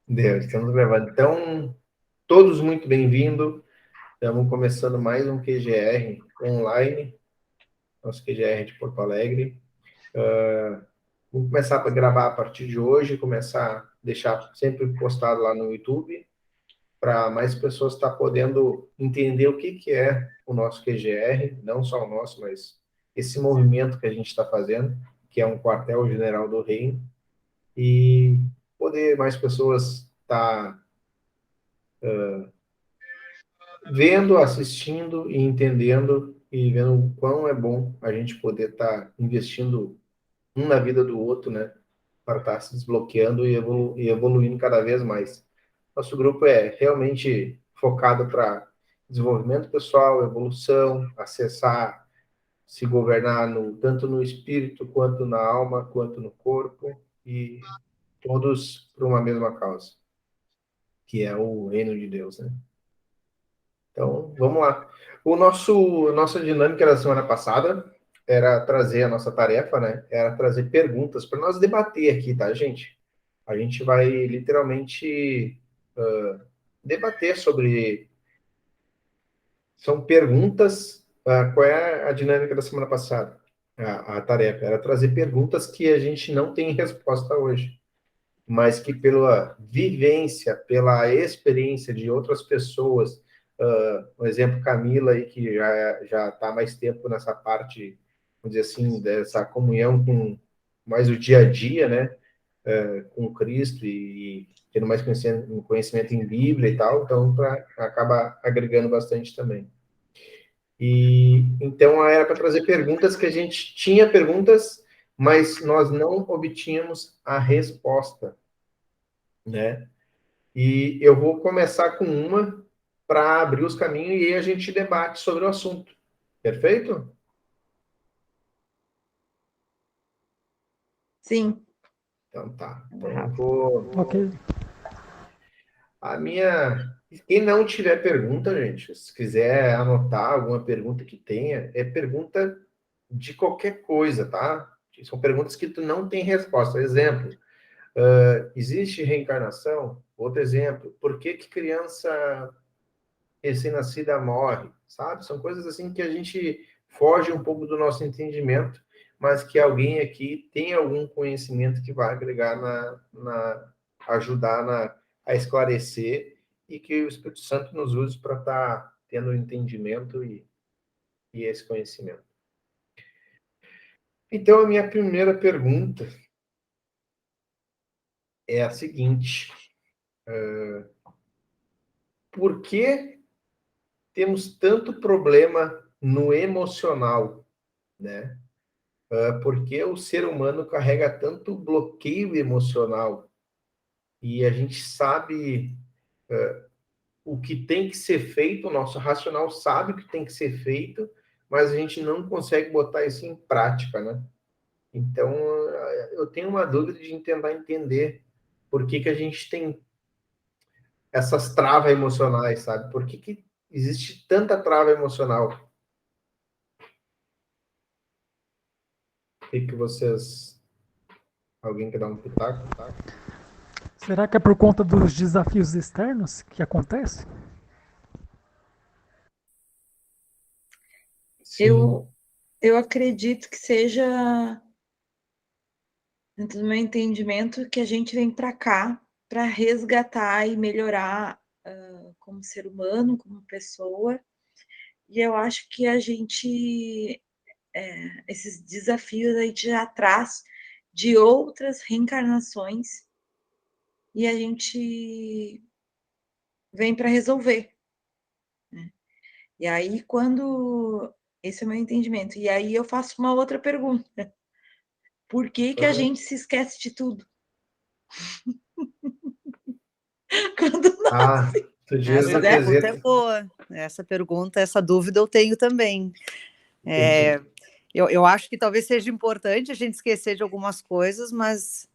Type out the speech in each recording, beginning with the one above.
Deus, estamos gravando. Então, todos muito bem-vindos. Estamos começando mais um QGR online, nosso QGR de Porto Alegre. Vamos começar a gravar a partir de hoje, começar a deixar sempre postado lá no YouTube, para mais pessoas estar podendo entender o que é o nosso QGR, não só o nosso, mas esse movimento que a gente está fazendo, que é um quartel-general do reino, e poder mais pessoas estar vendo, assistindo e entendendo e vendo o quão é bom a gente poder estar investindo um na vida do outro, né? Para estar se desbloqueando e evoluindo cada vez mais. Nosso grupo é realmente focado para desenvolvimento pessoal, evolução, acessar, se governar tanto no espírito, quanto na alma, quanto no corpo, e todos por uma mesma causa, que é o reino de Deus, né? Então, vamos lá. Nossa dinâmica da semana passada era trazer a nossa tarefa, né? Era trazer perguntas para nós debater aqui, tá, gente? A gente vai literalmente debater sobre. São perguntas. Qual é a dinâmica da semana passada? A tarefa era trazer perguntas que a gente não tem resposta hoje, mas que pela vivência, pela experiência de outras pessoas, por exemplo, Camila aí, que já está mais tempo nessa parte, vamos dizer assim, dessa comunhão com mais o dia a dia, né, com Cristo e tendo mais conhecimento em Bíblia e tal, então acaba agregando bastante também. E então era para trazer perguntas que a gente tinha perguntas, mas nós não obtínhamos a resposta, né? E eu vou começar com uma para abrir os caminhos e aí a gente debate sobre o assunto. Perfeito? Sim. Então tá. Então eu vou. Ok. A minha. Quem não tiver pergunta, gente, se quiser anotar alguma pergunta que tenha, é pergunta de qualquer coisa, tá? São perguntas que tu não tem resposta. Exemplo, existe reencarnação? Outro exemplo, por que criança recém-nascida morre, sabe? São coisas assim que a gente foge um pouco do nosso entendimento, mas que alguém aqui tem algum conhecimento que vai agregar ajudar a esclarecer e que o Espírito Santo nos use para estar tendo entendimento e esse conhecimento. Então, a minha primeira pergunta é a seguinte: por que temos tanto problema no emocional, né? Porque o ser humano carrega tanto bloqueio emocional e a gente sabe o que tem que ser feito, o nosso racional sabe o que tem que ser feito, mas a gente não consegue botar isso em prática, né? Então, eu tenho uma dúvida de tentar entender por que a gente tem essas travas emocionais, sabe? Por que existe tanta trava emocional? O que vocês... Alguém quer dar um pitaco? Será que é por conta dos desafios externos que acontece? Sim. Eu acredito que seja, dentro do meu entendimento, que a gente vem para cá para resgatar e melhorar como ser humano, como pessoa. E eu acho que a gente, esses desafios a gente já traz de outras reencarnações e a gente vem para resolver, né? E aí, quando... Esse é o meu entendimento. E aí eu faço uma outra pergunta. Por que a gente se esquece de tudo? Quando nasce. Tu diz Essa no pergunta é quesito. boa. Essa pergunta, essa dúvida eu tenho também. Entendi. Eu acho que talvez seja importante a gente esquecer de algumas coisas, mas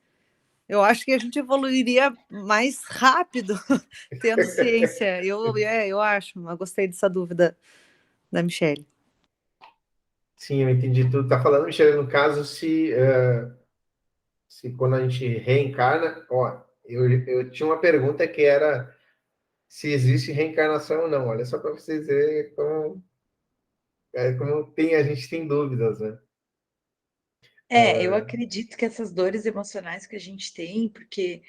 eu acho que a gente evoluiria mais rápido tendo ciência. Eu acho, eu gostei dessa dúvida da Michelle. Sim, eu entendi. Tu tá falando, Michele, no caso, se... se quando a gente reencarna, ó, eu tinha uma pergunta que era se existe reencarnação ou não. Olha só para vocês verem como a gente tem dúvidas, né? Eu acredito que essas dores emocionais que a gente tem, porque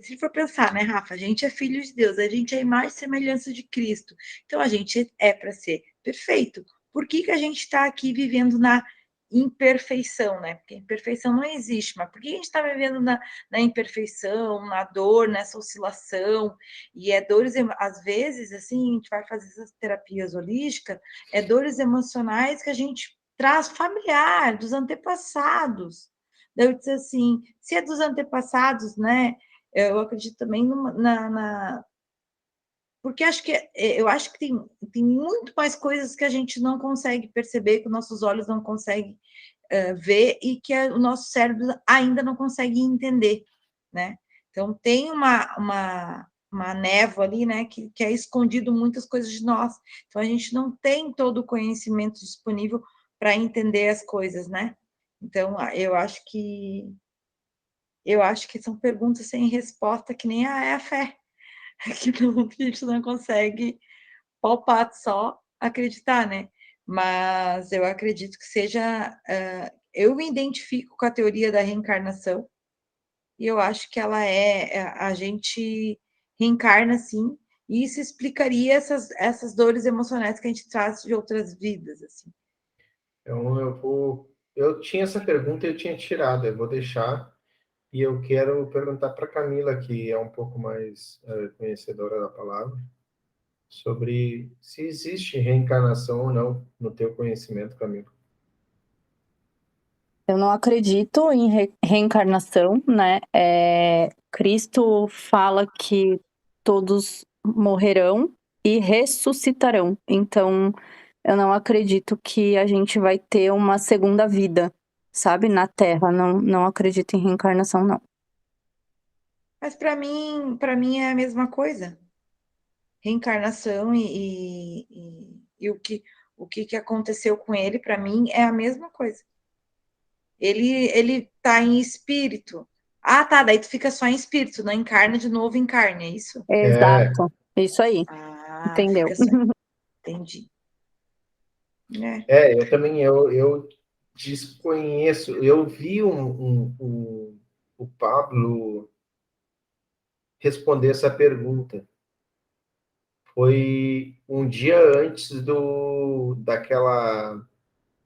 se for pensar, né, Rafa, a gente é filho de Deus, a gente é a imagem e semelhança de Cristo, então a gente é para ser perfeito. Por que a gente está aqui vivendo na imperfeição, né? Porque imperfeição não existe, mas por que a gente está vivendo na imperfeição, na dor, nessa oscilação? E dores, às vezes, assim, a gente vai fazer essas terapias holísticas, dores emocionais que a gente traz familiar, dos antepassados. Eu disse assim, se é dos antepassados, né? Eu acredito também porque eu acho que tem muito mais coisas que a gente não consegue perceber, que os nossos olhos não conseguem ver e que o nosso cérebro ainda não consegue entender, né? Então tem uma névoa ali, né, que é escondido muitas coisas de nós. Então a gente não tem todo o conhecimento disponível para entender as coisas, né? Então eu acho que são perguntas sem resposta, que nem a fé, que a gente não consegue palpar, só acreditar, né? Mas eu acredito que seja. Eu me identifico com a teoria da reencarnação, e eu acho que ela a gente reencarna sim, e isso explicaria essas dores emocionais que a gente traz de outras vidas, assim. Então, eu tinha essa pergunta e eu tinha tirado, eu vou deixar, e eu quero perguntar para Camila, que é um pouco mais conhecedora da palavra, sobre se existe reencarnação ou não, no teu conhecimento, Camila. Eu não acredito em reencarnação, né? Cristo fala que todos morrerão e ressuscitarão. Então, eu não acredito que a gente vai ter uma segunda vida, sabe? Na Terra. Não acredito em reencarnação, não. Mas para mim é a mesma coisa. Reencarnação e o que aconteceu com ele, para mim, é a mesma coisa. Ele tá em espírito. Ah, tá, daí tu fica só em espírito, não encarna de novo em carne, é isso? Exato. Isso aí. Ah, Entendeu? fica só. Entendi. Eu também, eu desconheço, eu vi o Pablo responder essa pergunta. Foi um dia antes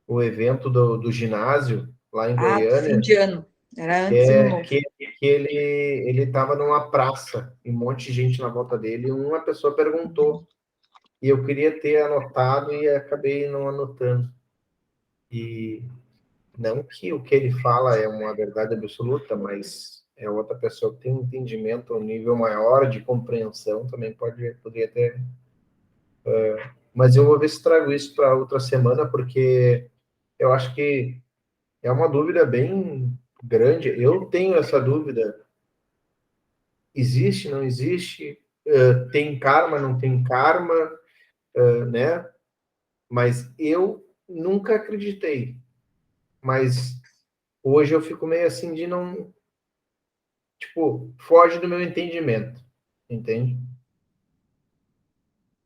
o evento do ginásio, lá em Do fim Goiânia, de ano. Era antes do novo. que ele estava numa praça, e um monte de gente na volta dele, e uma pessoa perguntou, e eu queria ter anotado e acabei não anotando. E não que o que ele fala é uma verdade absoluta, mas é outra pessoa que tem um entendimento, um nível maior de compreensão, também poderia ter. Mas eu vou ver se trago isso para outra semana, porque eu acho que é uma dúvida bem grande. Eu tenho essa dúvida: existe, não existe? Tem karma, não tem karma, né? Mas eu nunca acreditei. Mas hoje eu fico meio assim de não. Tipo, foge do meu entendimento, entende?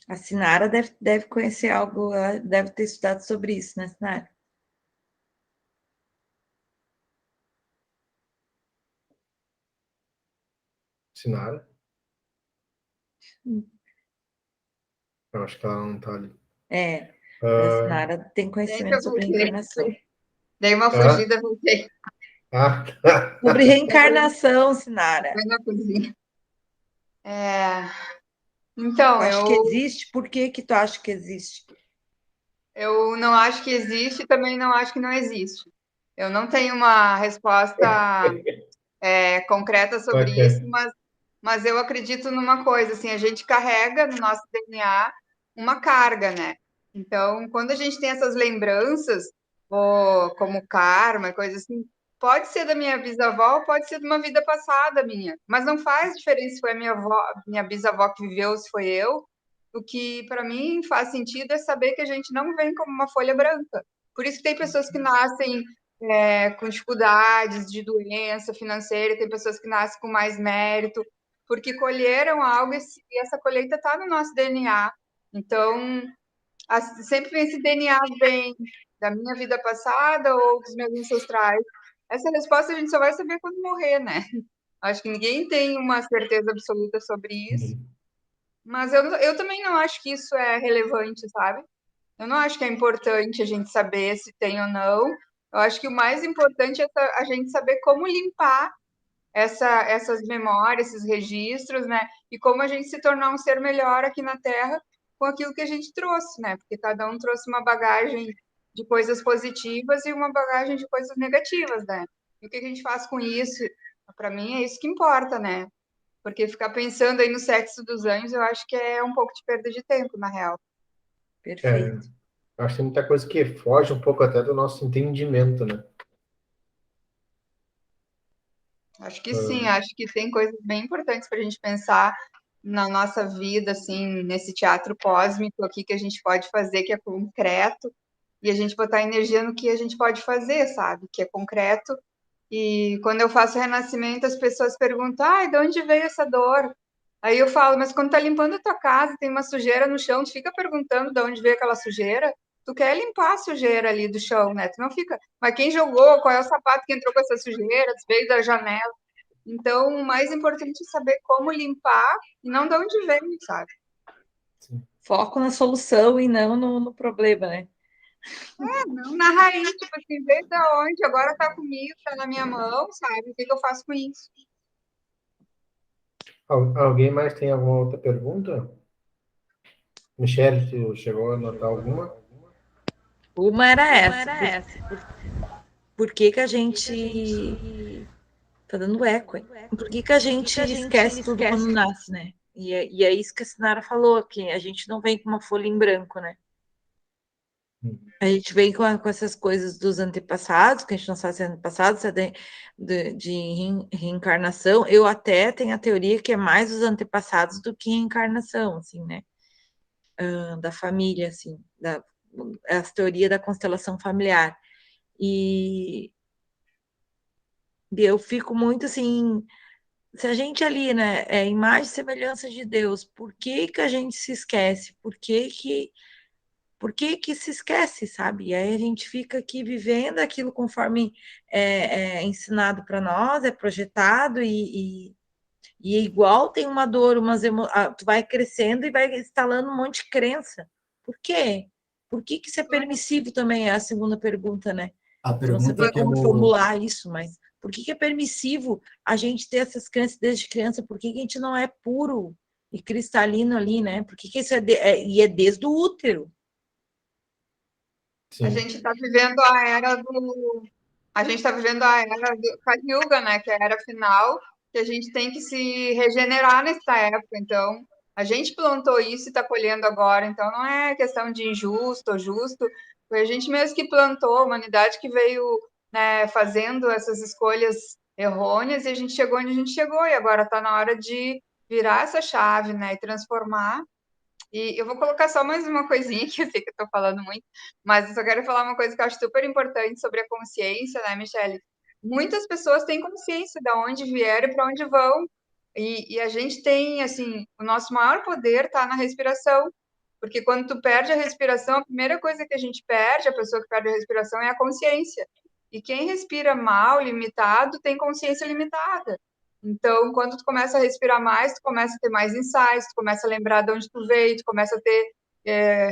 A Sinara deve conhecer algo, ela deve ter estudado sobre isso, né, Sinara? Sinara? Eu acho que ela não tá ali. A Sinara tem Gente, conhecimento eu sobre voltei. reencarnação. Dei uma fugida, voltei. Sobre reencarnação, Sinara. Foi na cozinha. Então, Tu acha que existe? Por que tu acha que existe? eu não acho que existe, também não acho que não existe. Eu não tenho uma resposta concreta sobre isso, mas eu acredito numa coisa, assim, a gente carrega no nosso DNA uma carga, né? Então, quando a gente tem essas lembranças, como karma, coisa assim, pode ser da minha bisavó, pode ser de uma vida passada minha, mas não faz diferença se foi a minha avó, minha bisavó que viveu, se foi eu. O que para mim faz sentido é saber que a gente não vem como uma folha branca. Por isso que tem pessoas que nascem com dificuldades de doença financeira, tem pessoas que nascem com mais mérito, porque colheram algo e essa colheita está no nosso DNA. Então, sempre vem esse DNA vem da minha vida passada ou dos meus ancestrais. Essa resposta a gente só vai saber quando morrer, né? Acho que ninguém tem uma certeza absoluta sobre isso. Mas eu também não acho que isso é relevante, sabe? Eu não acho que é importante a gente saber se tem ou não. Eu acho que o mais importante é a gente saber como limpar essas memórias, esses registros, né? E como a gente se tornar um ser melhor aqui na Terra com aquilo que a gente trouxe, né? Porque cada um trouxe uma bagagem de coisas positivas e uma bagagem de coisas negativas, né? E o que a gente faz com isso? Para mim é isso que importa, né? Porque ficar pensando aí no sexo dos anjos, eu acho que é um pouco de perda de tempo, na real. Perfeito. Acho que tem muita coisa que foge um pouco até do nosso entendimento, né? Acho que sim, acho que tem coisas bem importantes para a gente pensar na nossa vida, assim, nesse teatro cósmico aqui que a gente pode fazer, que é concreto, e a gente botar energia no que a gente pode fazer, sabe? Que é concreto. E quando eu faço renascimento, as pessoas perguntam, ai, de onde veio essa dor? Aí eu falo, mas quando tá limpando a tua casa, tem uma sujeira no chão, tu fica perguntando de onde veio aquela sujeira? Tu quer limpar a sujeira ali do chão, né? Tu não fica, mas quem jogou? Qual é o sapato que entrou com essa sujeira? Veio da janela. Então, o mais importante é saber como limpar e não de onde vem, sabe? Foco na solução e não no problema, né? Não na raiz, tipo assim, veio da onde? Agora tá comigo, tá na minha mão, sabe? O que eu faço com isso? Alguém mais tem alguma outra pergunta? Michele, tu chegou a anotar alguma? Uma era essa. Por que a gente... Tá dando eco, hein? Por que a gente esquece tudo quando nasce, né? E é isso que a Sinara falou, que a gente não vem com uma folha em branco, né? A gente vem com essas coisas dos antepassados, que a gente não sabe se é antepassado, se é de reencarnação. Eu até tenho a teoria que é mais os antepassados do que reencarnação, assim, né? Da família, assim, a teoria da constelação familiar. E eu fico muito assim, se a gente ali, né, é imagem e semelhança de Deus, por que que a gente se esquece? Por que que se esquece, sabe? E aí a gente fica aqui vivendo aquilo conforme é ensinado para nós, é projetado e igual tem uma dor, tu vai crescendo e vai instalando um monte de crença. Por quê? Por que que isso é permissivo também? É a segunda pergunta, né? A Eu não pergunta sabia que como eu, formular isso, mas por que que é permissivo a gente ter essas crenças desde criança? Por que que a gente não é puro e cristalino ali, né? Por que que isso e é desde o útero? A Sim. gente está vivendo a era do. A gente está vivendo a era do Kali Yuga, né? Que é a era final, que a gente tem que se regenerar nessa época. Então, a gente plantou isso e está colhendo agora. Então, não é questão de injusto ou justo. Foi a gente mesmo que plantou, a humanidade que veio, né, fazendo essas escolhas errôneas e a gente chegou onde a gente chegou. E agora está na hora de virar essa chave, né? E transformar. E eu vou colocar só mais uma coisinha, que eu sei que eu estou falando muito, mas eu só quero falar uma coisa que eu acho super importante sobre a consciência, né, Michele? Muitas pessoas têm consciência de onde vieram e para onde vão. E a gente tem, assim, o nosso maior poder está na respiração. Porque quando tu perde a respiração, a primeira coisa que a gente perde, a pessoa que perde a respiração, é a consciência. E quem respira mal, limitado, tem consciência limitada. Então, quando tu começa a respirar mais, tu começa a ter mais insights, tu começa a lembrar de onde tu veio, tu começa a ter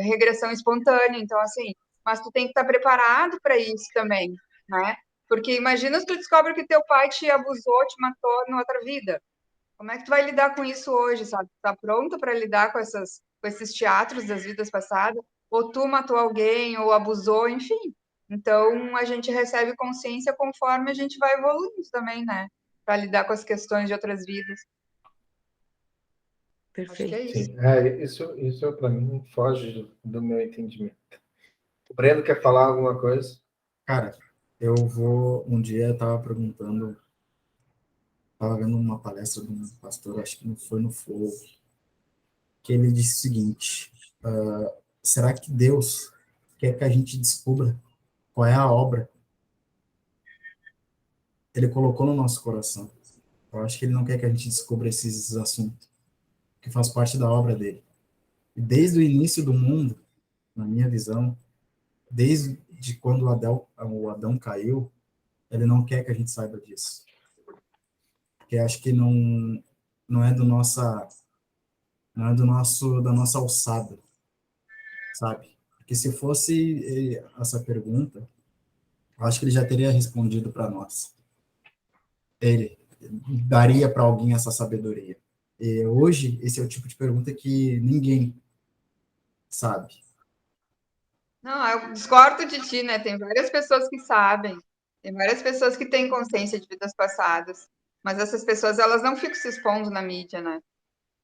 regressão espontânea. Então, assim, mas tu tem que estar preparado para isso também, né? Porque imagina se tu descobre que teu pai te abusou, te matou em outra vida. Como é que tu vai lidar com isso hoje, sabe? Tu tá pronta para lidar com esses teatros das vidas passadas? Ou tu matou alguém, ou abusou, enfim. Então, a gente recebe consciência conforme a gente vai evoluindo também, né? Para lidar com as questões de outras vidas. Acho que é Perfeito. isso. Sim, isso para mim foge do meu entendimento. O Breno quer falar alguma coisa? cara, um dia eu estava perguntando, estava vendo uma palestra de um pastor, acho que não foi no Flow, que ele disse o seguinte, será que Deus quer que a gente descubra qual é a obra ele colocou no nosso coração. Eu acho que ele não quer que a gente descubra esses assuntos, que faz parte da obra dele. E desde o início do mundo, na minha visão, desde quando o Adão caiu, ele não quer que a gente saiba disso. Porque acho que não é da nossa alçada, sabe? Porque se fosse essa pergunta, eu acho que ele já teria respondido para nós. Ele daria para alguém essa sabedoria. E hoje, esse é o tipo de pergunta que ninguém sabe. Não, eu discordo de ti, né? Tem várias pessoas que sabem, tem várias pessoas que têm consciência de vidas passadas, mas essas pessoas, elas não ficam se expondo na mídia, né?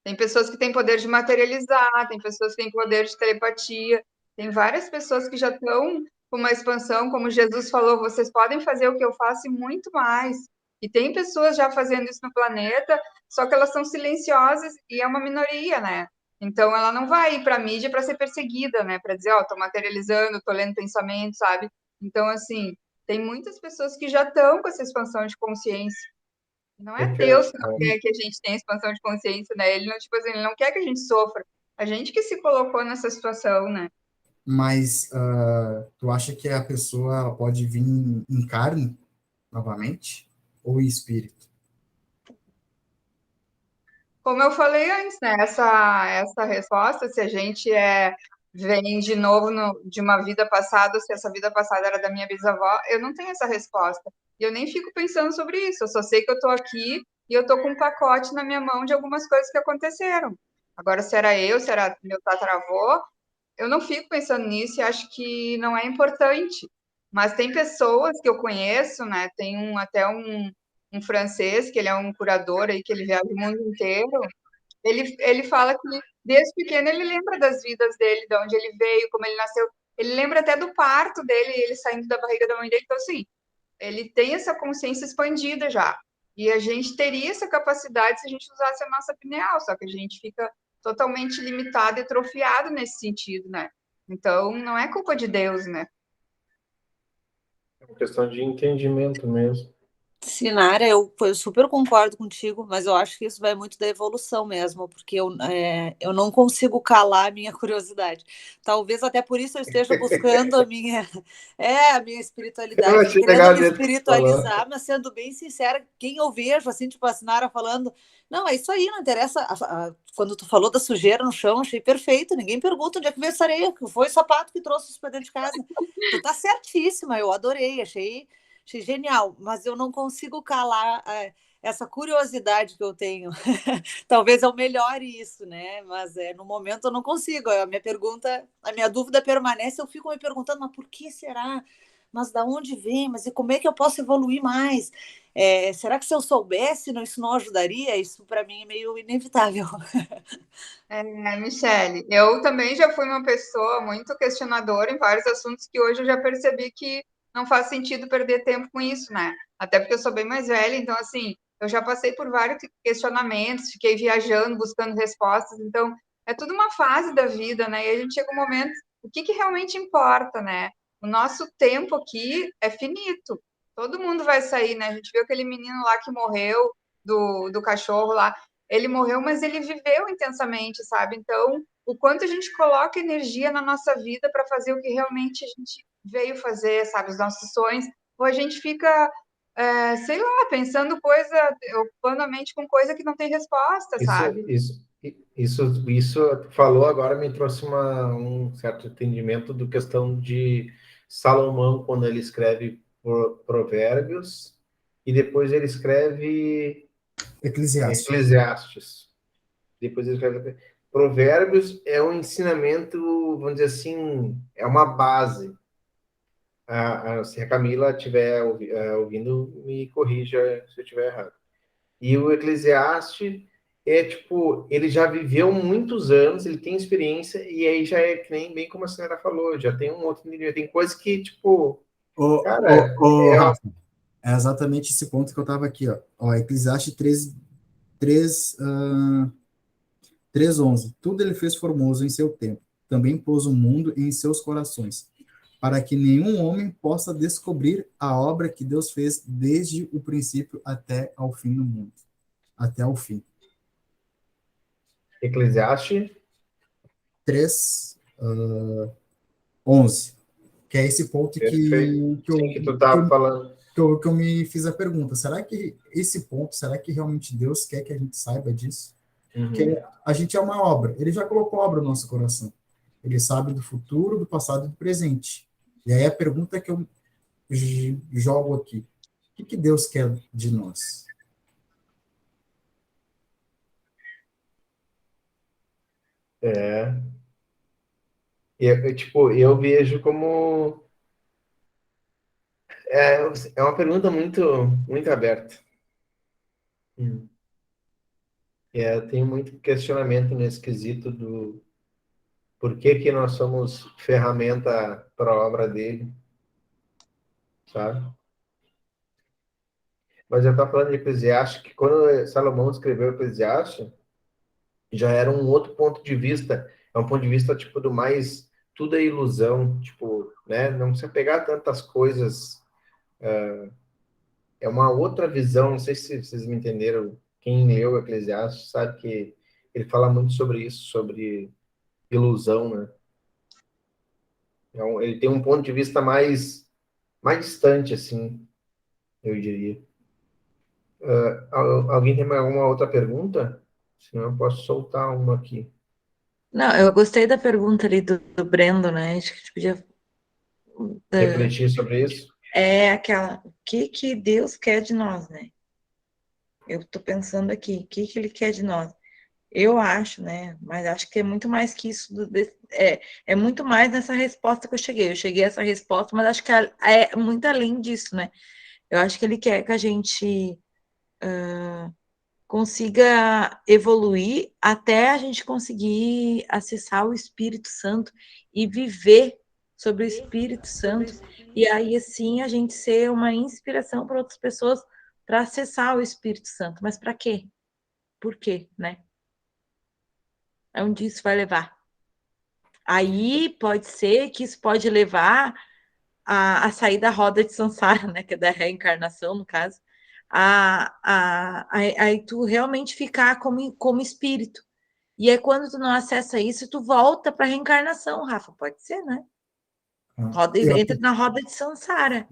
Tem pessoas que têm poder de materializar, tem pessoas que têm poder de telepatia, tem várias pessoas que já estão com uma expansão, como Jesus falou, vocês podem fazer o que eu faço e muito mais. E tem pessoas já fazendo isso no planeta, só que elas são silenciosas e é uma minoria, né? Então ela não vai ir para a mídia para ser perseguida, né? Para dizer, ó, tô materializando, tô lendo pensamento, sabe? Então, assim, tem muitas pessoas que já estão com essa expansão de consciência. Não É é que Deus que não quer que a gente tenha expansão de consciência, né? Ele não, tipo assim, ele não quer que a gente sofra. A gente que se colocou nessa situação, né? Mas tu acha que a pessoa ela pode vir em carne novamente? Ou em espírito? Como eu falei antes, né? Essa resposta, se a gente vem de novo de uma vida passada, se essa vida passada era da minha bisavó, eu não tenho essa resposta. E eu nem fico pensando sobre isso. Eu só sei que eu tô aqui e eu tô com um pacote na minha mão de algumas coisas que aconteceram. Agora, se era eu, se era meu tataravô, eu não fico pensando nisso e acho que não é importante. Mas tem pessoas que eu conheço, né? Tem até um francês, que ele é um curador aí, que ele viaja o mundo inteiro. Ele fala que desde pequeno ele lembra das vidas dele, de onde ele veio, como ele nasceu. Ele lembra até do parto dele, ele saindo da barriga da mãe dele. Então, assim, ele tem essa consciência expandida já. E a gente teria essa capacidade se a gente usasse a nossa pineal, só que a gente fica totalmente limitado e atrofiado nesse sentido, né? Então, não é culpa de Deus, né? uma questão de entendimento mesmo. Sinara, eu super concordo contigo, mas eu acho que isso vai muito da evolução mesmo, porque eu não consigo calar a minha curiosidade. Talvez até por isso eu esteja buscando a minha Eu espiritualidade, achei querendo legal o me jeito que você falou. espiritualizar, mas sendo bem sincera, quem eu vejo, assim, tipo a Sinara falando, não, é isso aí, não interessa. Quando tu falou da sujeira no chão, achei perfeito, ninguém pergunta onde é que veio essa areia, que foi o sapato que trouxe isso para dentro de casa. Tu tá certíssima, eu adorei, achei genial, mas eu não consigo calar essa curiosidade que eu tenho. Talvez eu melhore isso, né? Mas no momento eu não consigo. A minha dúvida permanece, eu fico me perguntando, mas por que será? Mas da onde vem? Mas e como é que eu posso evoluir mais? Será que se eu soubesse, isso não ajudaria? Isso para mim é meio inevitável. Michele, eu também já fui uma pessoa muito questionadora em vários assuntos que hoje eu já percebi que não faz sentido perder tempo com isso, né? Até porque eu sou bem mais velha, então, assim, eu já passei por vários questionamentos, fiquei viajando, buscando respostas, então, é tudo uma fase da vida, né? E a gente chega um momento, o que realmente importa, né? O nosso tempo aqui é finito, todo mundo vai sair, né? A gente viu aquele menino lá que morreu, do cachorro lá, ele morreu, mas ele viveu intensamente, sabe? Então, o quanto a gente coloca energia na nossa vida para fazer o que realmente a gente veio fazer, sabe? Os nossos sonhos, ou a gente fica, sei lá, pensando ocupando a mente com coisa que não tem resposta, Isso, sabe? isso, isso tu falou agora me trouxe um certo entendimento do questão de Salomão, quando ele escreve Provérbios, e depois ele escreve Eclesiastes. Eclesiastes. Depois ele escreve Provérbios é um ensinamento, vamos dizer assim, é uma base. Se a Camila estiver ouvindo, me corrija se eu estiver errado. E o Eclesiastes é tipo, ele já viveu muitos anos, ele tem experiência, e aí já é que nem bem como a senhora falou, já tem um outro nível, tem coisas que, tipo, cara, Rafa, é exatamente esse ponto que eu estava aqui, ó. Eclesiastes 3:11. Tudo ele fez formoso em seu tempo. Também pôs o mundo em seus corações. para que nenhum homem possa descobrir a obra que Deus fez desde o princípio até ao fim do mundo, até o fim. Eclesiastes, 3, 11, que é esse ponto perfeito. Sim, que tu estava falando. que eu me fiz a pergunta, será que esse ponto, será que realmente Deus quer que a gente saiba disso? Porque a gente é uma obra, ele já colocou obra no nosso coração. Ele sabe do futuro, do passado e do presente. E aí a pergunta que eu jogo aqui, o que Deus quer de nós? É. Tipo, eu vejo como... É uma pergunta muito, muito aberta. Eu tenho muito questionamento nesse quesito do por que nós somos ferramenta para a obra dele, sabe? Mas eu estava falando de Eclesiastes, que quando Salomão escreveu Eclesiastes, já era um outro ponto de vista. É um ponto de vista, tipo, do mais... Tudo é ilusão, tipo, né? Não precisa pegar tantas coisas. É uma outra visão, não sei se vocês me entenderam. Quem leu Eclesiastes sabe que ele fala muito sobre isso, sobre ilusão, né? Então, ele tem um ponto de vista mais distante, assim, eu diria. Alguém tem mais alguma outra pergunta? Senão eu posso soltar uma aqui. Não, eu gostei da pergunta ali do Brendo, né? Acho que a gente podia. Refletir sobre isso? É aquela, o que Deus quer de nós, né? Eu tô pensando aqui, o que ele quer de nós? Eu acho, né? Mas acho que é muito mais que isso. É muito mais nessa resposta que eu cheguei. Eu cheguei a essa resposta, mas acho que é muito além disso, né? Eu acho que ele quer que a gente consiga evoluir até a gente conseguir acessar o Espírito Santo e viver sobre o Espírito Santo. E aí, assim, a gente ser uma inspiração para outras pessoas para acessar o Espírito Santo. Mas para quê? Por quê, né? Onde isso vai levar? Aí pode ser que isso pode levar a sair da roda de samsara, né? Que é da reencarnação, no caso. Aí tu realmente ficar como espírito. E é quando tu não acessa isso, tu volta para a reencarnação, Rafa. Pode ser, né? Entra na roda de samsara.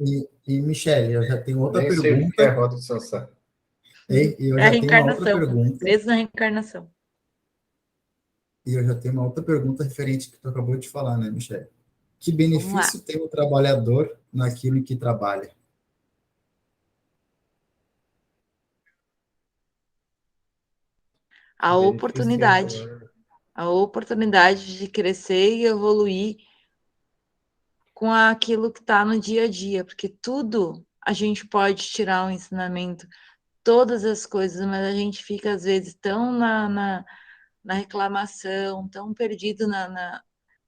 E Michele, eu já tenho outra Nem sei o que é a pergunta. roda de samsara. E eu É a já tenho uma outra reencarnação. pergunta. Preso na reencarnação. E eu já tenho uma outra pergunta referente que tu acabou de falar, né, Michele? Que Vamos lá. benefício tem o trabalhador naquilo que trabalha? A oportunidade. A oportunidade de crescer e evoluir com aquilo que está no dia a dia, porque tudo a gente pode tirar um ensinamento, todas as coisas, mas a gente fica às vezes tão na reclamação, tão perdido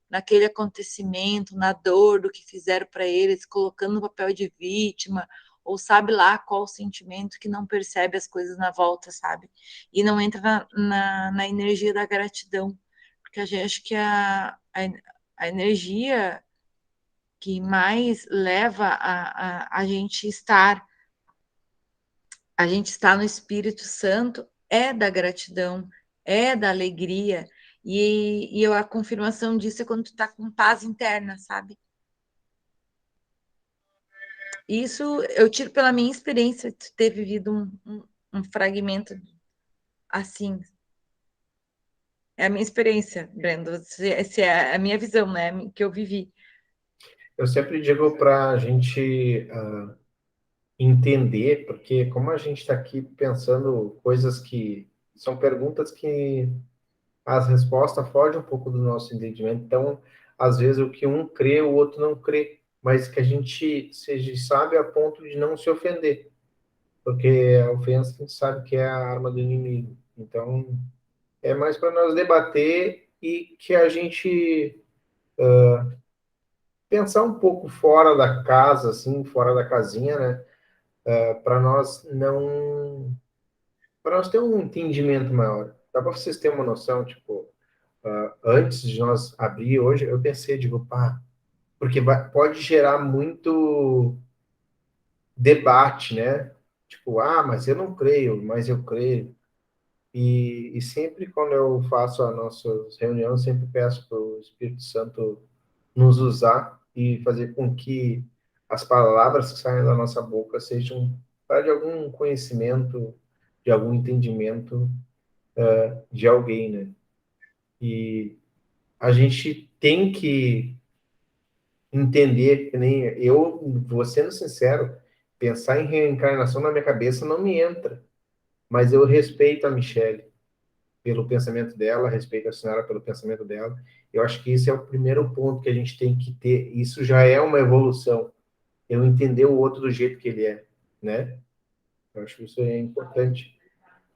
naquele acontecimento, na dor do que fizeram para eles, colocando no papel de vítima, ou sabe lá qual o sentimento que não percebe as coisas na volta, sabe? E não entra na energia da gratidão, porque a gente acha que a energia que mais leva a gente estar no Espírito Santo é da gratidão, é da alegria, e a confirmação disso é quando tu tá com paz interna, sabe? Isso eu tiro pela minha experiência de ter vivido um fragmento assim. É a minha experiência, Brenda. Essa é a minha visão, né? Que eu vivi. Eu sempre digo para a gente entender, porque como a gente está aqui pensando coisas que são perguntas que as respostas fogem um pouco do nosso entendimento, então, às vezes, o que um crê, o outro não crê, mas que a gente seja sábio a ponto de não se ofender, porque a ofensa a gente sabe que é a arma do inimigo. Então, é mais para nós debater e que a gente pensar um pouco fora da casa, assim, fora da casinha, né? Para nós não, para nós ter um entendimento maior. Dá para vocês terem uma noção, tipo, antes de nós abrir hoje, eu pensei, digo, pá, porque pode gerar muito debate, né? Tipo, mas eu não creio, mas eu creio. E sempre quando eu faço a nossa reunião, eu sempre peço para o Espírito Santo nos usar e fazer com que as palavras que saem da nossa boca sejam para de algum conhecimento, de algum entendimento de alguém, né? E a gente tem que entender, que nem eu, vou sendo sincero, pensar em reencarnação na minha cabeça não me entra, mas eu respeito a Michelle pelo pensamento dela, respeito a senhora pelo pensamento dela. Eu acho que esse é o primeiro ponto que a gente tem que ter. Isso já é uma evolução. Eu entender o outro do jeito que ele é, né? Eu acho que isso é importante,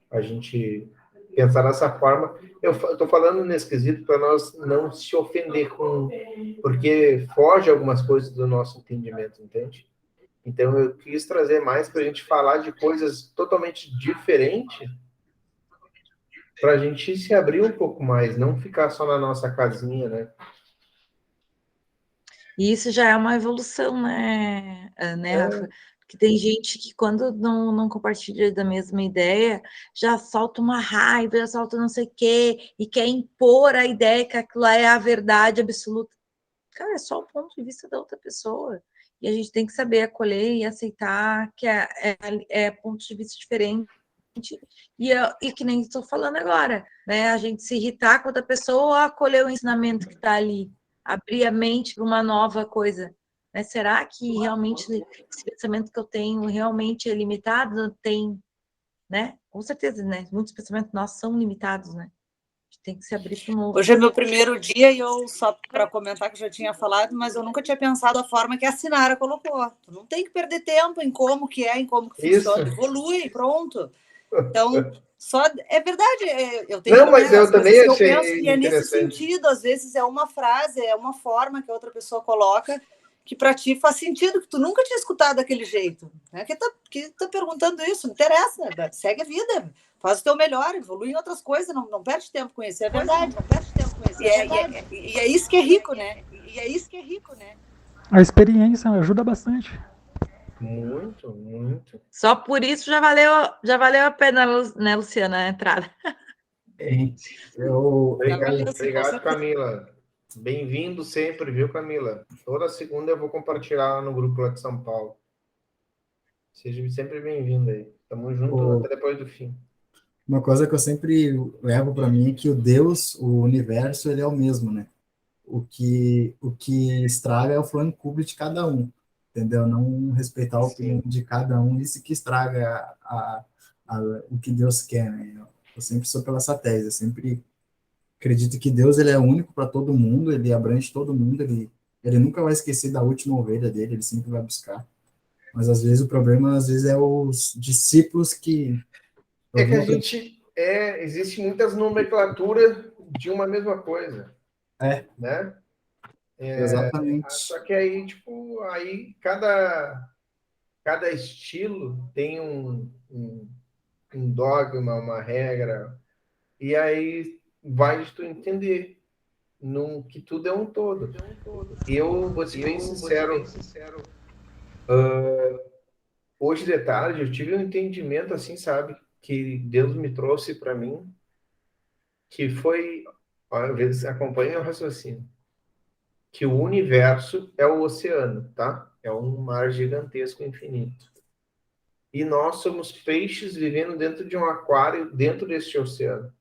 a gente pensar dessa forma. Eu estou falando nesse quesito para nós não se ofender com... Porque foge algumas coisas do nosso entendimento, entende? Então, eu quis trazer mais para a gente falar de coisas totalmente diferentes, para a gente se abrir um pouco mais, não ficar só na nossa casinha, né? E isso já é uma evolução, né, Rafa? Porque tem gente que, quando não compartilha da mesma ideia, já solta uma raiva, já solta não sei o quê, e quer impor a ideia que aquilo lá é a verdade absoluta. Cara, é só o ponto de vista da outra pessoa. E a gente tem que saber acolher e aceitar que é pontos de vista diferentes. E que nem estou falando agora, né? A gente se irritar com outra pessoa ou acolher o ensinamento que está ali, abrir a mente para uma nova coisa. Né? Será que realmente esse pensamento que eu tenho realmente é limitado? Tem, né? Com certeza, né? Muitos pensamentos nossos são limitados, né? A gente tem que se abrir para o novo. Hoje é meu primeiro dia e eu, só para comentar que eu já tinha falado, mas eu nunca tinha pensado da forma que a Sinara colocou. Tu não tem que perder tempo em como que é, em como que funciona. Isso. Evolui, pronto. Então, só é verdade, eu tenho Não, mas eu também que eu penso achei que é nesse interessante. sentido, às vezes é uma frase, é uma forma que a outra pessoa coloca que para ti faz sentido, que tu nunca tinha escutado daquele jeito. Né? Que tá perguntando isso, não interessa, segue a vida, faz o teu melhor, evolui em outras coisas, não perde tempo com isso, é verdade. Não perde tempo com isso, e é isso que é rico, né? E é isso que é rico, né? A experiência ajuda bastante. Muito, muito. Só por isso já valeu a pena, né, Luciana, a entrada. Obrigado, Camila. Bem-vindo sempre, viu, Camila? Toda segunda eu vou compartilhar lá no grupo lá de São Paulo. Seja sempre bem-vindo aí. Tamo junto até depois do fim. Uma coisa que eu sempre levo para mim é que o Deus, o universo, ele é o mesmo, né? O que estraga é o fã clube de cada um, entendeu? Não respeitar a opinião de cada um, isso que estraga o que Deus quer, né? Eu sempre sou pela essa tese, eu sempre acredito que Deus, ele é único para todo mundo, ele abrange todo mundo, ele nunca vai esquecer da última ovelha dele, ele sempre vai buscar. Mas às vezes o problema, é os discípulos que... É que a gente... existe muitas nomenclaturas de uma mesma coisa. Né? Exatamente. Só que aí, tipo, aí cada estilo tem um dogma, uma regra, e aí vai de tu entender que tudo é um todo. Eu vou ser bem sincero, hoje de tarde eu tive um entendimento assim, sabe, que Deus me trouxe para mim, que foi, às vezes acompanha o raciocínio, que o universo é o oceano, tá? É um mar gigantesco infinito. E nós somos peixes vivendo dentro de um aquário, dentro deste oceano.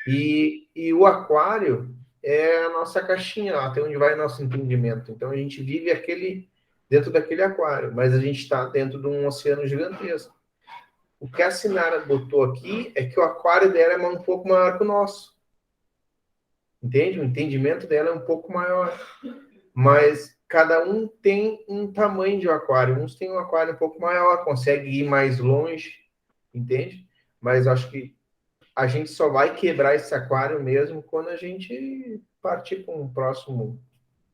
E o aquário é a nossa caixinha, até onde vai nosso entendimento. Então a gente vive dentro daquele aquário, mas a gente está dentro de um oceano gigantesco. O que a Sinara botou aqui é que o aquário dela é um pouco maior que o nosso. Entende? O entendimento dela é um pouco maior. Mas cada um tem um tamanho de aquário. Uns têm um aquário um pouco maior, consegue ir mais longe, entende? Mas acho que a gente só vai quebrar esse aquário mesmo quando a gente partir para um próximo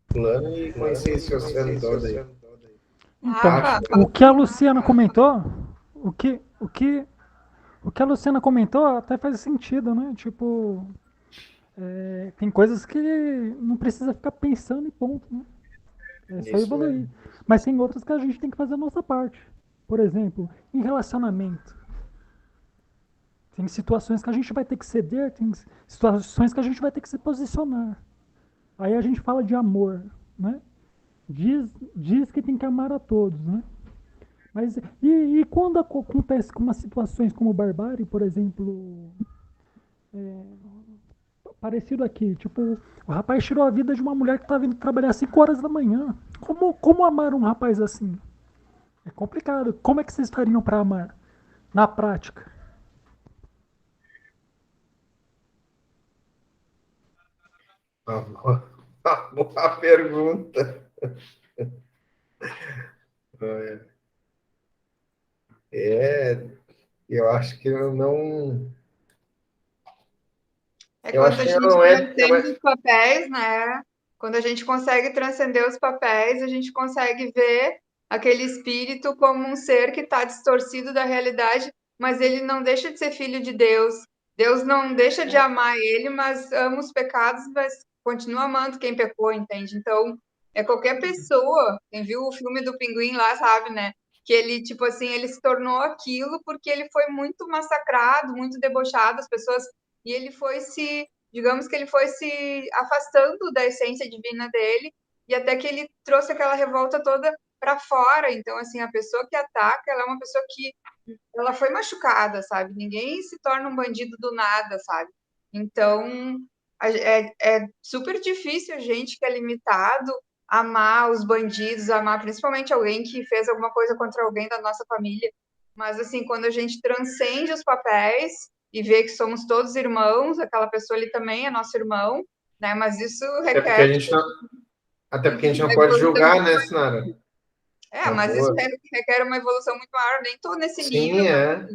plano e conhecer esse oceano todo aí. Então, o que a Luciana comentou, o que a Luciana comentou até faz sentido, né? Tipo, tem coisas que não precisa ficar pensando e ponto, né? É só Isso evoluir. mesmo. Mas tem outras que a gente tem que fazer a nossa parte. Por exemplo, em relacionamento. Tem situações que a gente vai ter que ceder, tem situações que a gente vai ter que se posicionar. Aí a gente fala de amor, né? Diz que tem que amar a todos, né? Mas e quando acontece com umas situações como barbárie, por exemplo, parecido aqui, tipo, o rapaz tirou a vida de uma mulher que estava indo trabalhar 5 horas da manhã. Como amar um rapaz assim? É complicado. Como é que vocês fariam para amar? Na prática. Uma boa pergunta. É, eu acho que eu não. É Eu quando acho a que gente não é. transcende os papéis, né? Quando a gente consegue transcender os papéis, a gente consegue ver aquele espírito como um ser que está distorcido da realidade, mas ele não deixa de ser filho de Deus. Deus não deixa de amar ele, mas ama os pecados, mas continua amando quem pecou, entende? Então, é qualquer pessoa. Quem viu o filme do Pinguim lá sabe, né? Que ele, tipo assim, ele se tornou aquilo porque ele foi muito massacrado, muito debochado, as pessoas e ele foi se, digamos que ele foi se afastando da essência divina dele, e até que ele trouxe aquela revolta toda para fora. Então, assim, a pessoa que ataca, ela é uma pessoa que ela foi machucada, sabe? Ninguém se torna um bandido do nada, sabe? Então, é super difícil a gente que é limitado amar os bandidos, amar principalmente alguém que fez alguma coisa contra alguém da nossa família. Mas, assim, quando a gente transcende os papéis e vê que somos todos irmãos, aquela pessoa ali também é nosso irmão, né? Mas isso Até porque a requer, gente não, até porque a gente enfim, não uma pode evolução julgar, muito né, maior. Sinara? Uma Mas isso boa. requer uma evolução muito maior. Nem estou nesse nível, Sim, é.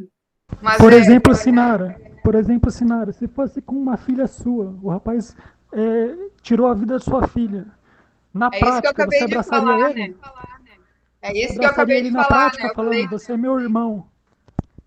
mas Por exemplo, Sinara, se fosse com uma filha sua, o rapaz tirou a vida de sua filha. Na é isso que eu prática, você acabei de abraçaria falar, né? ele? É Você isso que eu abraçaria acabei ele de na falar, né? prática, Eu falei, falando, você é meu irmão.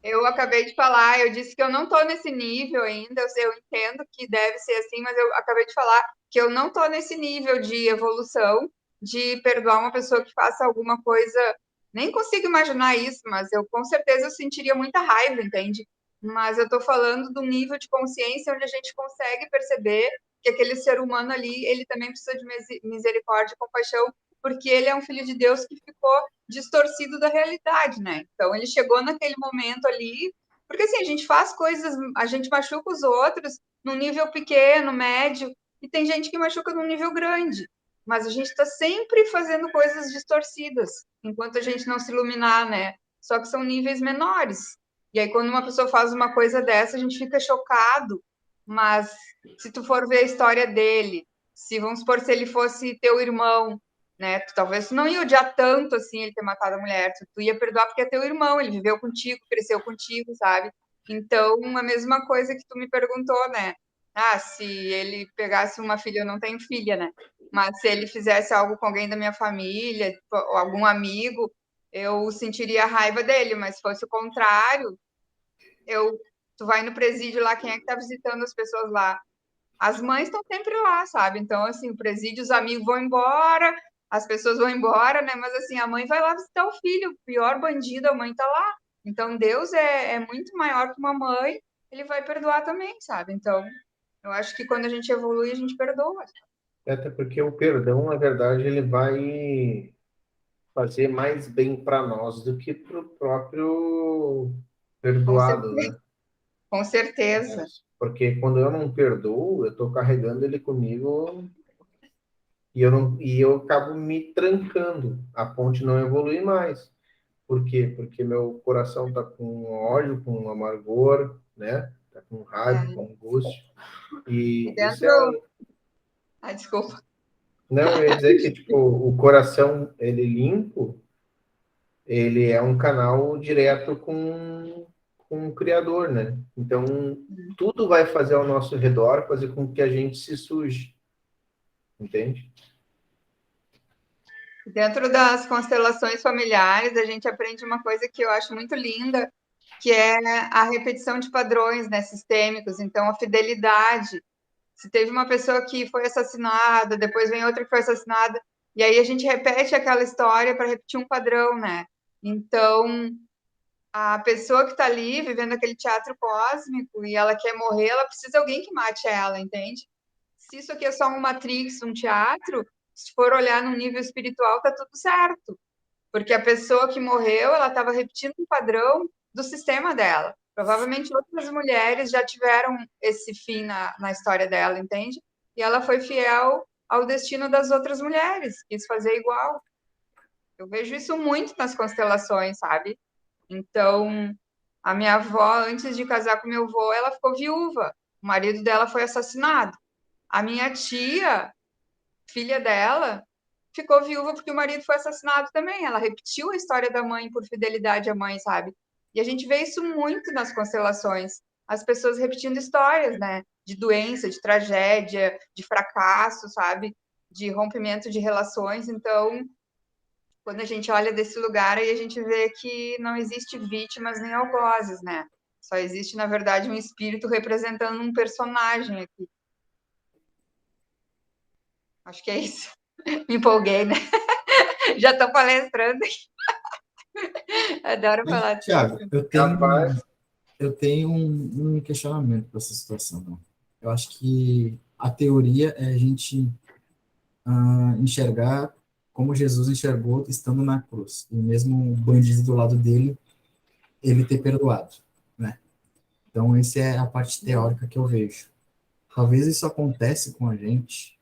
eu acabei de falar, eu disse que eu não estou nesse nível ainda, eu entendo que deve ser assim, mas eu acabei de falar que eu não estou nesse nível de evolução, de perdoar uma pessoa que faça alguma coisa, nem consigo imaginar isso, mas eu com certeza eu sentiria muita raiva, entende? Mas eu estou falando de um nível de consciência onde a gente consegue perceber que aquele ser humano ali, ele também precisa de misericórdia e compaixão, porque ele é um filho de Deus que ficou distorcido da realidade, né? Então ele chegou naquele momento ali, porque assim, a gente faz coisas, a gente machuca os outros num nível pequeno, médio, e tem gente que machuca num nível grande. Mas a gente está sempre fazendo coisas distorcidas, enquanto a gente não se iluminar, né? Só que são níveis menores. E aí, quando uma pessoa faz uma coisa dessa, a gente fica chocado. Mas se tu for ver a história dele, se vamos supor, se ele fosse teu irmão, né? Talvez tu não ia odiar tanto assim ele ter matado a mulher, tu ia perdoar porque é teu irmão, ele viveu contigo, cresceu contigo, sabe? Então, a mesma coisa que tu me perguntou, né? Se ele pegasse uma filha, eu não tenho filha, né? Mas se ele fizesse algo com alguém da minha família, ou algum amigo, eu sentiria a raiva dele, mas se fosse o contrário, tu vai no presídio lá, quem é que tá visitando as pessoas lá? As mães estão sempre lá, sabe? Então, assim, o presídio, os amigos vão embora, as pessoas vão embora, né? Mas, assim, a mãe vai lá visitar o filho, o pior bandido, a mãe tá lá. Então, Deus é muito maior que uma mãe, ele vai perdoar também, sabe? Então, eu acho que quando a gente evolui, a gente perdoa. Até porque o perdão, na verdade, ele vai fazer mais bem para nós do que para o próprio Com perdoado, certeza. né? Com certeza. Porque quando eu não perdoo, eu estou carregando ele comigo e eu acabo me trancando. A ponte não evolui mais. Por quê? Porque meu coração está com ódio, com amargor, né? Está com raiva, É. com angústia. E E isso dentro. é um. Desculpa. Não, eu ia dizer que tipo, o coração, ele limpo, ele é um canal direto com o Criador, né? Então, tudo vai fazer ao nosso redor, fazer com que a gente se suje, entende? Dentro das constelações familiares, a gente aprende uma coisa que eu acho muito linda, que é a repetição de padrões, né, sistêmicos. Então, a fidelidade. Se teve uma pessoa que foi assassinada, depois vem outra que foi assassinada, E aí a gente repete aquela história para repetir um padrão, né? Então, a pessoa que está ali vivendo aquele teatro cósmico e ela quer morrer, ela precisa de alguém que mate ela, entende? Se isso aqui é só uma Matrix, um teatro, se for olhar num nível espiritual, tá tudo certo. Porque a pessoa que morreu, ela estava repetindo um padrão do sistema dela. Provavelmente outras mulheres já tiveram esse fim na história dela, entende? E ela foi fiel ao destino das outras mulheres, quis fazer igual. Eu vejo isso muito nas constelações, sabe? Então, a minha avó, antes de casar com meu avô, ela ficou viúva. O marido dela foi assassinado. A minha tia, filha dela, ficou viúva porque o marido foi assassinado também. Ela repetiu a história da mãe por fidelidade à mãe, sabe? E a gente vê isso muito nas constelações. As pessoas repetindo histórias, né? De doença, de tragédia, de fracasso, sabe? De rompimento de relações. Então, quando a gente olha desse lugar, aí a gente vê que não existe vítimas nem algozes, né? Só existe, na verdade, um espírito representando um personagem aqui. Acho que é isso. Me empolguei, né? Já estou palestrando aqui. Adoro Mas, falar disso. Thiago, Rapaz, eu tenho um questionamento para essa situação. Né? Eu acho que a teoria é a gente enxergar como Jesus enxergou estando na cruz. E mesmo o bandido do lado dele, ele ter perdoado. Né? Então, essa é a parte teórica que eu vejo. Talvez isso acontece com a gente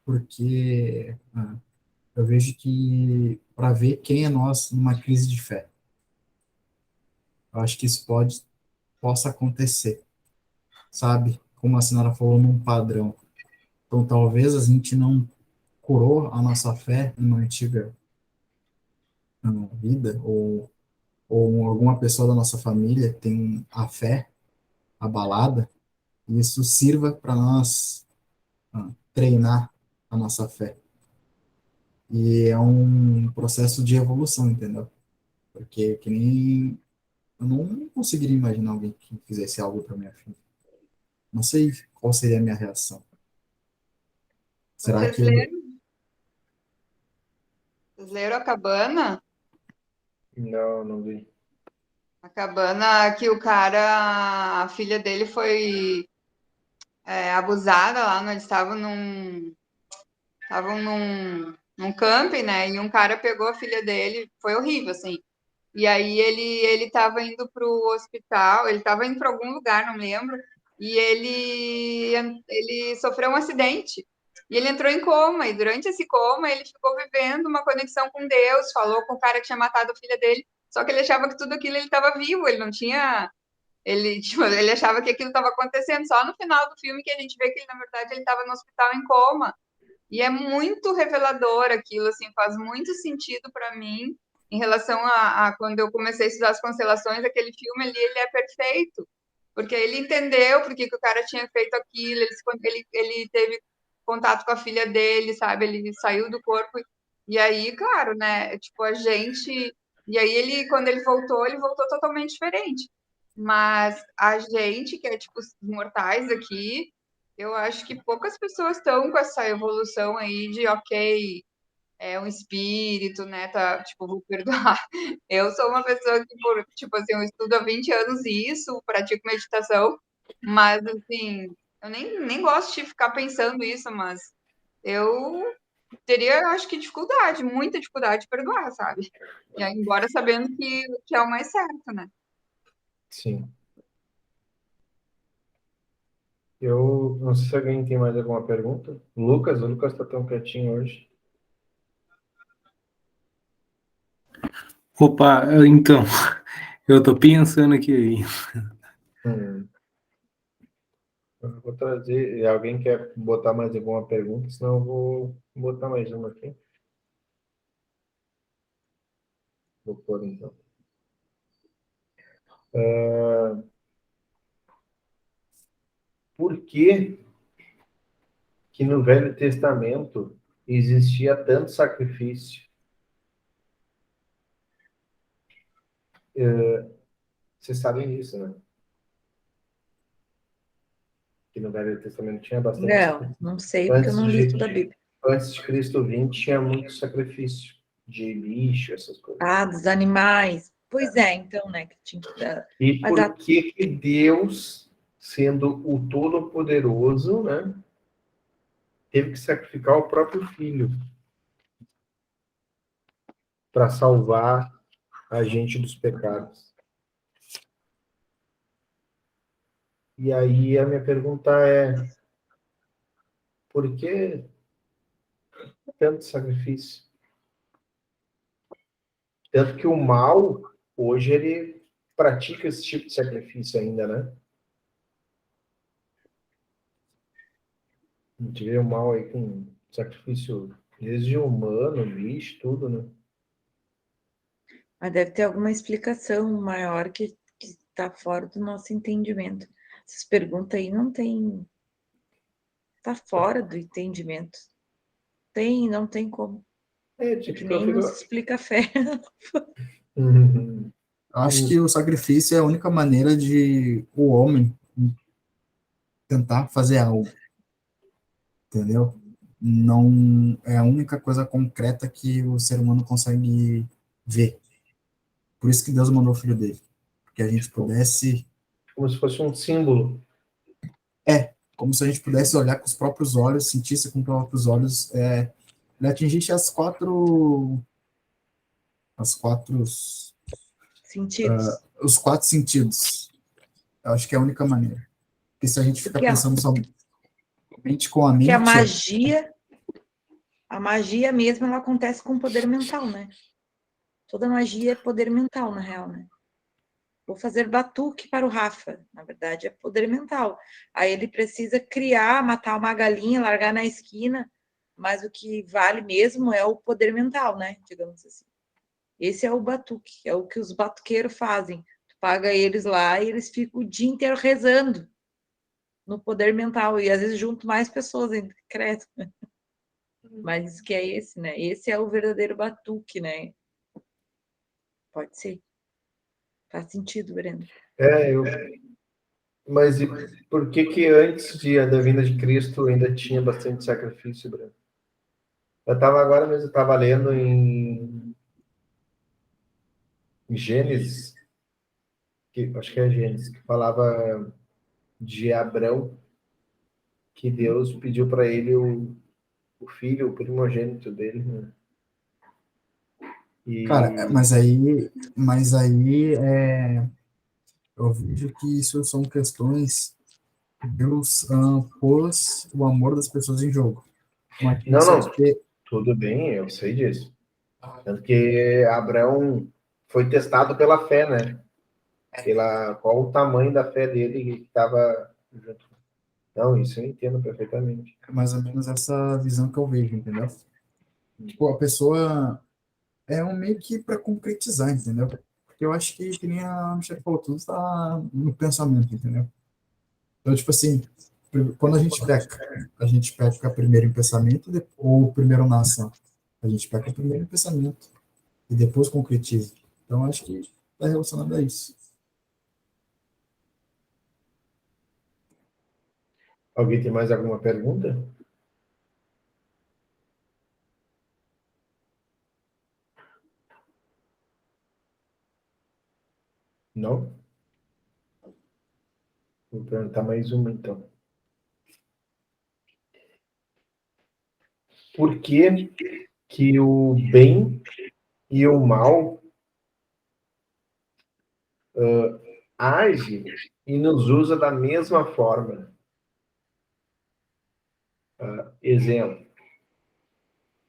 porque eu vejo que para ver quem é nós numa crise de fé. Eu acho que isso possa acontecer, sabe? Como a senhora falou, num padrão. Então, talvez a gente não curou a nossa fé numa antiga vida, ou alguma pessoa da nossa família tem a fé abalada, e isso sirva para nós treinar a nossa fé. E é um processo de evolução, entendeu? Porque que nem eu não conseguiria imaginar alguém que fizesse algo para minha filha. Não sei qual seria a minha reação. Será Vocês que eu... leram, vocês leram a cabana? não, não vi. A cabana que o cara, a filha dele foi abusada lá, eles estavam num camping, né? E um cara pegou a filha dele, foi horrível, assim. E aí ele estava indo para o hospital, ele estava indo para algum lugar, não lembro, e ele sofreu um acidente. E ele entrou em coma, e durante esse coma ele ficou vivendo uma conexão com Deus, falou com o cara que tinha matado a filha dele, só que ele achava que tudo aquilo ele estava vivo, ele não tinha. Ele achava que aquilo estava acontecendo. Só no final do filme que a gente vê que ele, na verdade, ele estava no hospital em coma. E é muito revelador aquilo, assim, faz muito sentido para mim em relação a quando eu comecei a estudar as constelações, aquele filme ali, ele é perfeito, porque ele entendeu por que o cara tinha feito aquilo, ele teve contato com a filha dele, sabe, ele saiu do corpo, e aí, claro, né, tipo, a gente, e aí quando ele voltou totalmente diferente, mas a gente, que é, tipo, os mortais aqui, eu acho que poucas pessoas estão com essa evolução aí de, ok, é um espírito, né, tá, tipo, vou perdoar. Eu sou uma pessoa que, tipo assim, eu estudo há 20 anos isso, pratico meditação, mas, assim, eu nem gosto de ficar pensando isso, mas eu teria, acho que, dificuldade, muita dificuldade de perdoar, sabe? E aí, embora sabendo que é o mais certo, né? Sim. Eu não sei se alguém tem mais alguma pergunta. O Lucas está tão quietinho hoje. Opa, então, eu tô pensando aqui. Eu vou trazer. Alguém quer botar mais alguma pergunta? Senão eu vou botar mais uma aqui. Vou pôr então. Por que no Velho Testamento existia tanto sacrifício? Vocês sabem disso, né? Que no Velho Testamento tinha bastante Não, sacrifício. não sei porque eu Antes não de, li toda a Bíblia. antes de Cristo vir, tinha muito sacrifício de bicho, essas coisas. Ah, dos animais. Pois é, então, né, que tinha que dar. E Mas por que que Deus, sendo o Todo-Poderoso, né, teve que sacrificar o próprio filho para salvar a gente dos pecados? E aí a minha pergunta é, por que tanto sacrifício? Tanto que o mal, hoje, ele pratica esse tipo de sacrifício ainda, né? A gente vê o mal aí com sacrifício desde humano, bicho, tudo, né? Mas deve ter alguma explicação maior que está fora do nosso entendimento. Essas perguntas aí não tem. Está fora do entendimento. Tem, não tem como. É, É que tipo, eu nem fico... nos explica a fé. Uhum. Acho que o sacrifício é a única maneira de o homem tentar fazer algo, entendeu? Não é a única coisa concreta que o ser humano consegue ver. Por isso que Deus mandou o filho dele, que a gente pudesse, Como se fosse um símbolo. como se a gente pudesse olhar com os próprios olhos, sentisse com os próprios olhos, ele atingisse as quatro, Sentidos. os quatro sentidos. Eu acho que é a única maneira. Porque se a gente ficar Porque pensando somente com a porque mente, a magia mesmo, ela acontece com poder mental, né? Toda magia é poder mental, na real, né? Vou fazer batuque para o Rafa. Na verdade, é poder mental. Aí ele precisa criar, matar uma galinha, largar na esquina, mas o que vale mesmo é o poder mental, né? Digamos assim. Esse é o batuque, é o que os batuqueiros fazem. Tu paga eles lá e eles ficam o dia inteiro rezando no poder mental. E às vezes junto mais pessoas ainda, credo. Mas que é esse, né? Esse é o verdadeiro batuque, né? Pode ser. Faz sentido, Breno. Mas e por que que antes da vinda de Cristo ainda tinha bastante sacrifício, Breno? Eu estava agora mesmo, eu estava lendo em Gênesis, que acho que é Gênesis, que falava de Abrão, que Deus pediu para ele o filho, o primogênito dele, né? cara, E mas aí eu vejo que isso são questões que Deus pôs o amor das pessoas em jogo. Uma não, questão de não, ter, tudo bem, eu sei disso. Tanto que Abraão foi testado pela fé, né? Qual o tamanho da fé dele que estava junto. Não, isso eu entendo perfeitamente. mais ou menos essa visão que eu vejo, entendeu? Tipo, a pessoa é um meio que para concretizar, entendeu? Porque eu acho que nem a Michelle falou, tudo está no pensamento, entendeu? Então, tipo assim, quando a gente peca primeiro em pensamento ou primeiro na ação? A gente peca primeiro em pensamento e depois concretiza. Então, acho que está relacionado a isso. Alguém tem mais alguma pergunta? Não? Vou perguntar mais uma, então. Por que que o bem e o mal age e nos usa da mesma forma? Exemplo.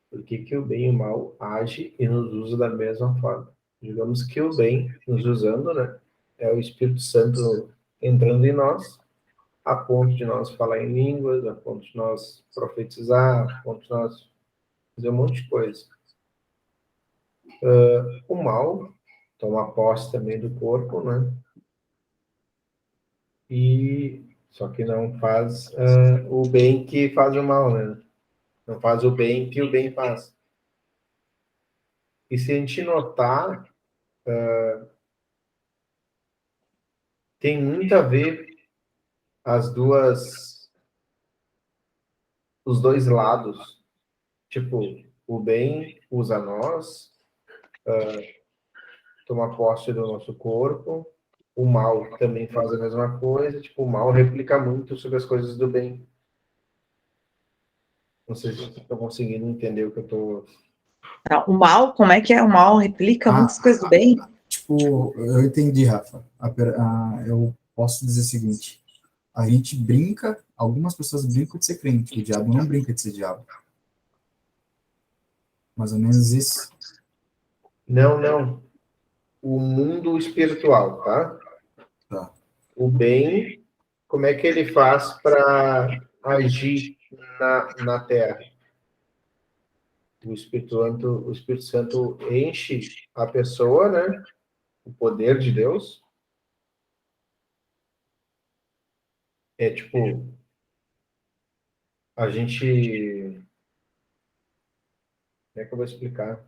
Por que que o bem e o mal age e nos usa da mesma forma? Digamos que o bem nos usando, né? É o Espírito Santo entrando em nós, a ponto de nós falar em línguas, a ponto de nós profetizar, a ponto de nós fazer um monte de coisa. O mal toma posse também do corpo, né? E só que não faz o bem que faz o mal, né? Não faz o bem que o bem faz. E se a gente notar, tem muito a ver as duas, os dois lados. Tipo, o bem usa nós, toma posse do nosso corpo, o mal também faz a mesma coisa, tipo, o mal replica muito sobre as coisas do bem. Não sei se vocês estão conseguindo entender o que eu estou... Tá, o mal, como é que é? O mal replica muitas coisas do bem? Tipo, eu entendi, Rafa. Eu posso dizer o seguinte: a gente brinca, algumas pessoas brincam de ser crente, o diabo não brinca de ser diabo. Mais ou menos isso. Não. O mundo espiritual, tá? Tá. O bem, como é que ele faz para agir na Terra? O Espírito Santo enche a pessoa, né? O poder de Deus. É tipo, a gente... Como é que eu vou explicar?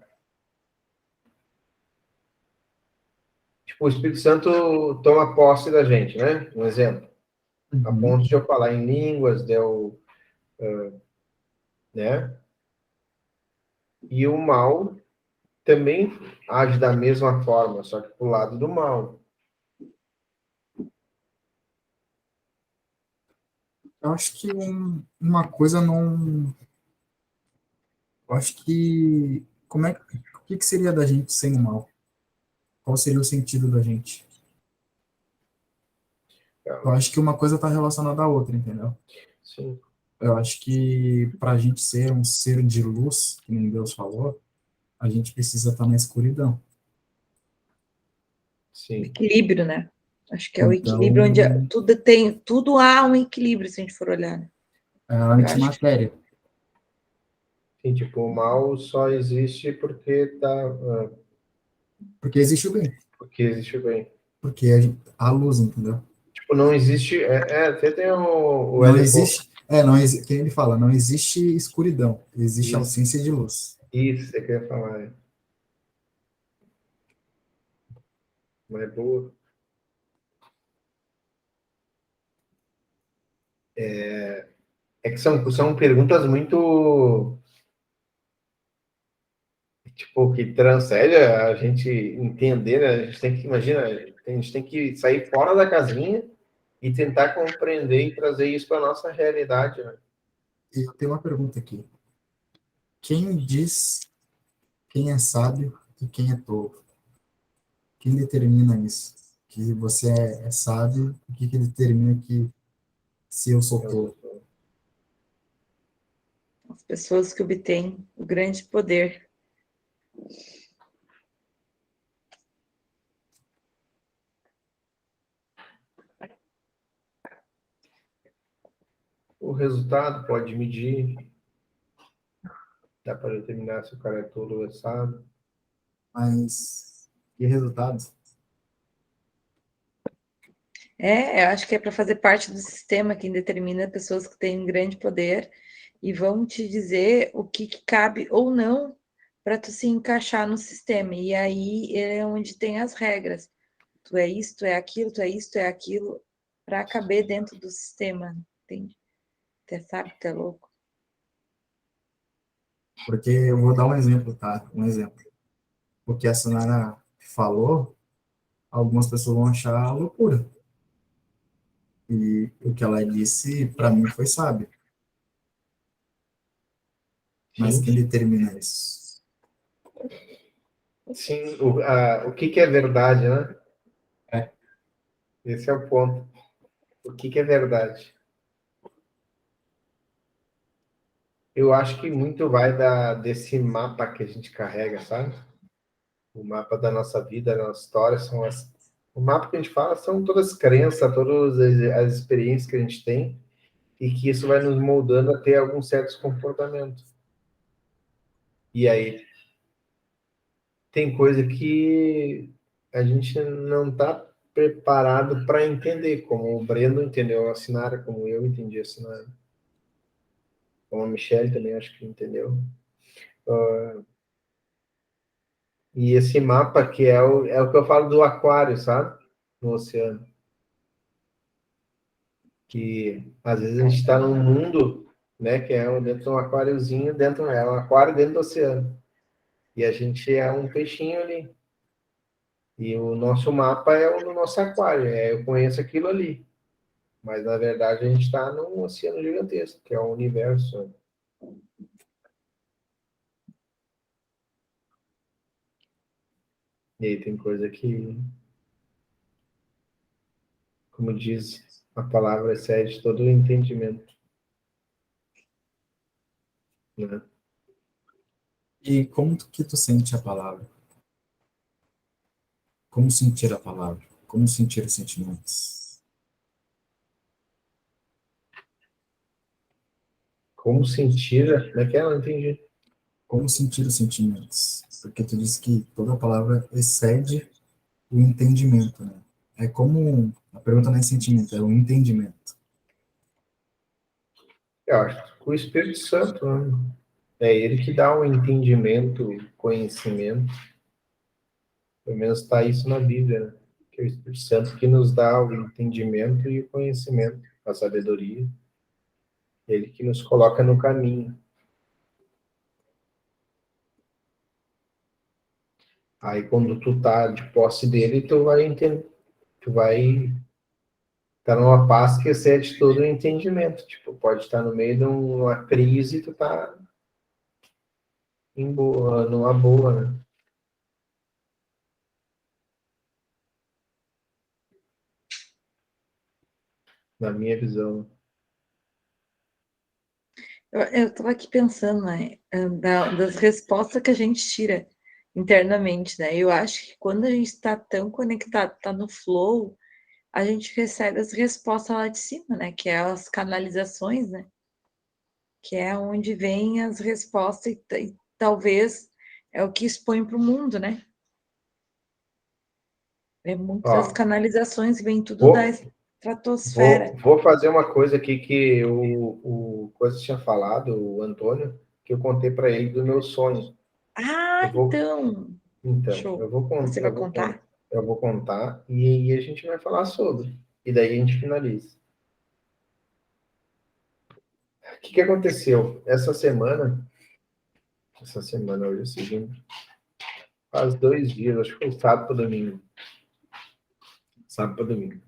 Tipo, o Espírito Santo toma posse da gente, né? Um exemplo. A Uhum. ponto de eu falar em línguas, né? E o mal também age da mesma forma, só que pro lado do mal. Eu acho que uma coisa não. Eu acho que. O que seria da gente sem o mal? Qual seria o sentido da gente? Eu acho que uma coisa está relacionada à outra, entendeu? Sim, Eu acho que para a gente ser um ser de luz, que nem Deus falou, a gente precisa estar na escuridão. sim. Equilíbrio, né? Acho que é o Então, equilíbrio onde tudo há um equilíbrio, se a gente for olhar, né? é a Eu acho que antimatéria. Sim, tipo, o mal só existe Porque existe o bem. porque existe o bem. Porque há luz, entendeu? Tipo, não existe... até tem o Não L. existe. Não existe. Quem ele fala, não existe escuridão, existe Isso, ausência de luz. isso, você quer falar, mas é boa. É que são perguntas muito, tipo, que transcende a gente entender, né? A gente tem que, imagina, a gente tem que sair fora da casinha e tentar compreender e trazer isso para nossa realidade, né? E eu tenho uma pergunta aqui. Quem diz quem é sábio e quem é tolo? Quem determina isso? Que você é sábio, o que determina que se eu sou tolo? as pessoas que obtêm o grande poder. O resultado pode medir, dá para determinar se o cara é tolo ou é sábio. Mas que resultado? Eu acho que é para fazer parte do sistema quem determina pessoas que têm um grande poder e vão te dizer o que cabe ou não para tu se encaixar no sistema. E aí é onde tem as regras. Tu é isso, tu é aquilo, tu é isso, tu é aquilo, para caber dentro do sistema, entende? Até sabe, tu é louco. Porque eu vou dar um exemplo, tá? Um exemplo. O que a Sonara falou, algumas pessoas vão achar loucura. E o que ela disse, para mim, foi sábio. Mas Sim, quem determina isso? sim. O que é verdade, né? É. Esse é o ponto. O que é verdade? Eu acho que muito vai desse mapa que a gente carrega, sabe? O mapa da nossa vida, da nossa história, o mapa que a gente fala são todas as crenças, todas as experiências que a gente tem e que isso vai nos moldando a ter alguns certos comportamentos. E aí, tem coisa que a gente não está preparado para entender, como o Breno entendeu a Sinara, como eu entendi a Sinara, como a Michelle também acho que entendeu. E esse mapa que é o que eu falo do aquário, sabe? No oceano. Que às vezes a gente está num mundo né? Que é dentro de um aquáriozinho, é um aquário dentro do oceano. E a gente é um peixinho ali. E o nosso mapa é o do nosso aquário. Eu conheço aquilo ali. Mas, na verdade, a gente está num oceano gigantesco, que é o universo. E aí tem coisa que, como diz a palavra, excede todo o entendimento. Né? E como que tu sente a palavra? Como sentir a palavra? Como sentir os sentimentos? Como sentir... Como é que é? Não entendi. Como sentir os sentimentos? Porque tu disse que toda palavra excede o entendimento, né? É como... A pergunta não é sentimento, é o entendimento. Eu acho que o Espírito Santo, né? É ele que dá o entendimento, o conhecimento. Pelo menos está isso na Bíblia, né? Que é o Espírito Santo que nos dá o entendimento e o conhecimento, a sabedoria. Ele que nos coloca no caminho. Aí quando tu tá de posse dele, tu vai entender, tu vai estar numa paz que excede todo o entendimento. Tipo, pode estar no meio de uma crise e tu tá numa boa, né? Na minha visão. Eu estava aqui pensando, né, das respostas que a gente tira internamente, né? Eu acho que quando a gente está tão conectado, está no flow, a gente recebe as respostas lá de cima, né? Que é as canalizações, né? Que é onde vem as respostas e talvez é o que expõe para o mundo, né? É muitas das Ó, canalizações vem tudo da vou, estratosfera. vou fazer uma coisa aqui que o Coisa tinha falado, o Antônio, que eu contei para ele do meu sonho. Ah, Então, show. Você vai contar? eu vou contar e aí a gente vai falar sobre. E daí a gente finaliza. O que aconteceu? Essa semana, hoje é segundo, faz 2 dias, acho que foi sábado para domingo. Sábado para domingo.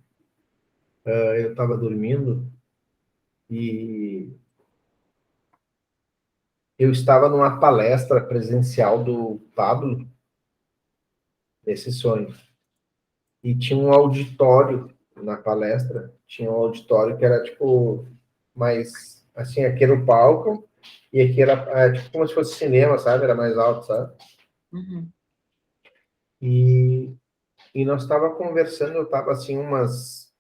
Eu estava dormindo e eu estava numa palestra presencial do Pablo, nesse sonho. E tinha um auditório na palestra, tinha um auditório que era tipo mais assim, aqui era o palco e aqui era tipo como se fosse cinema, sabe? Era mais alto, sabe? Uhum. E nós estava conversando, eu estava assim umas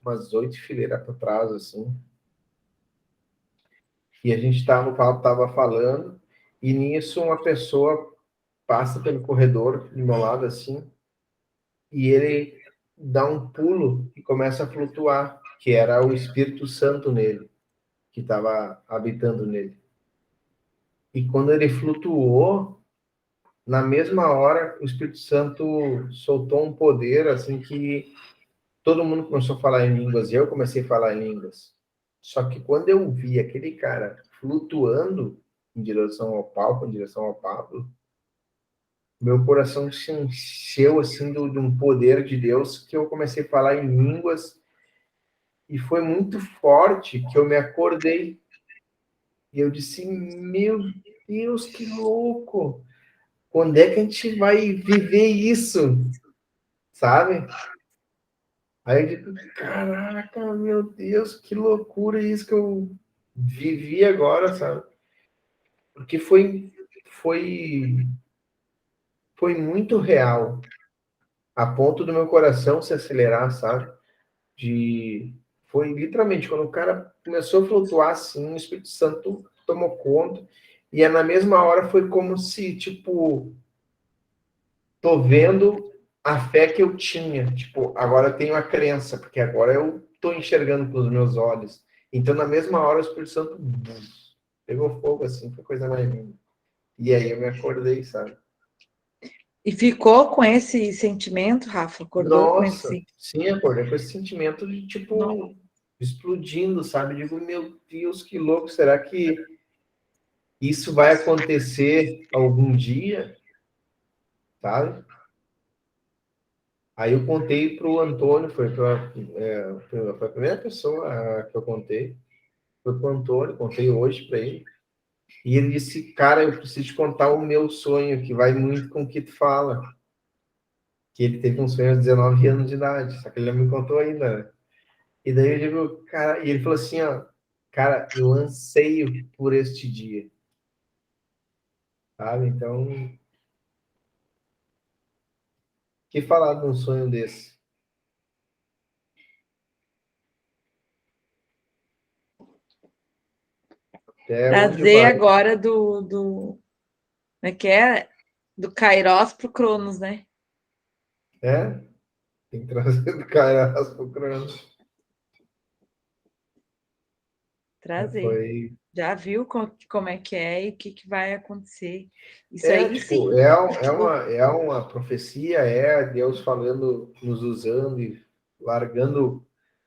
8 fileiras para trás, assim. E a gente tava, o Paulo estava falando, e nisso uma pessoa passa pelo corredor do meu lado, assim, e ele dá um pulo e começa a flutuar, que era o Espírito Santo nele, que estava habitando nele. E quando ele flutuou, na mesma hora, o Espírito Santo soltou um poder, assim, que todo mundo começou a falar em línguas, e eu comecei a falar em línguas. Só que quando eu vi aquele cara flutuando em direção ao palco, em direção ao Pablo, meu coração se encheu assim de um poder de Deus que eu comecei a falar em línguas e foi muito forte que eu me acordei e eu disse: meu Deus, que louco! Quando é que a gente vai viver isso? Sabe? Aí eu digo: caraca, meu Deus, que loucura isso que eu vivi agora, sabe? Porque foi muito real, a ponto do meu coração se acelerar, sabe? Foi literalmente quando o cara começou a flutuar assim, o Espírito Santo tomou conta, e na mesma hora foi como se, tipo, tô vendo a fé que eu tinha, tipo, agora eu tenho a crença, porque agora eu tô enxergando com os meus olhos. Então, na mesma hora, o Espírito Santo pegou fogo, assim, foi coisa mais linda. E aí eu me acordei, sabe? E ficou com esse sentimento, Rafa? Acordou com Nossa, esse... sim, acordei com esse sentimento de, tipo, Não. explodindo, sabe? Digo, meu Deus, que louco, será que isso vai acontecer algum dia, sabe? Aí eu contei para o Antônio, foi a primeira pessoa que eu contei, foi para o Antônio, contei hoje para ele, e ele disse, cara, eu preciso te contar o meu sonho, que vai muito com o que tu fala, que ele teve um sonho aos 19 anos de idade, só que ele não me contou ainda, né? E daí eu digo, cara, e ele falou assim, ó, cara, eu anseio por este dia, sabe? Então, que falar de um sonho desse? Até onde Trazer vai? agora como é que é? Do Kairos pro Cronos, né? É? Tem que trazer do cara pro Cronos. Trazer. Foi. Já viu como é que é e o que vai acontecer. Isso aí Tipo, sim. é uma profecia, é Deus falando, nos usando e largando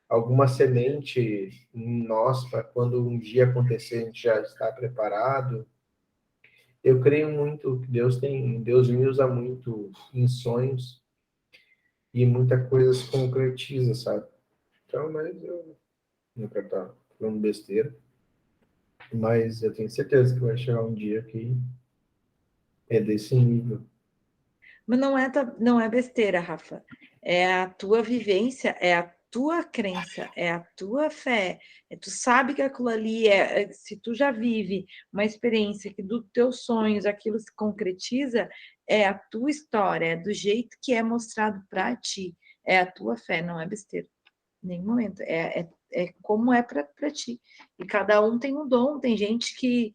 alguma semente em nós para quando um dia acontecer a gente já estar preparado. Eu creio muito que Deus me usa muito em sonhos e muita coisa se concretiza, sabe? Então, mas eu nunca tá falando besteira, mas eu tenho certeza que vai chegar um dia que é desse nível. Mas não é besteira, Rafa. É a tua vivência, é a tua crença, é a tua fé. Tu sabe que aquilo ali se tu já vive uma experiência que dos teus sonhos aquilo se concretiza, é a tua história, é do jeito que é mostrado para ti. É a tua fé, não é besteira. Em nenhum momento. É como é para ti. E cada um tem um dom. Tem gente que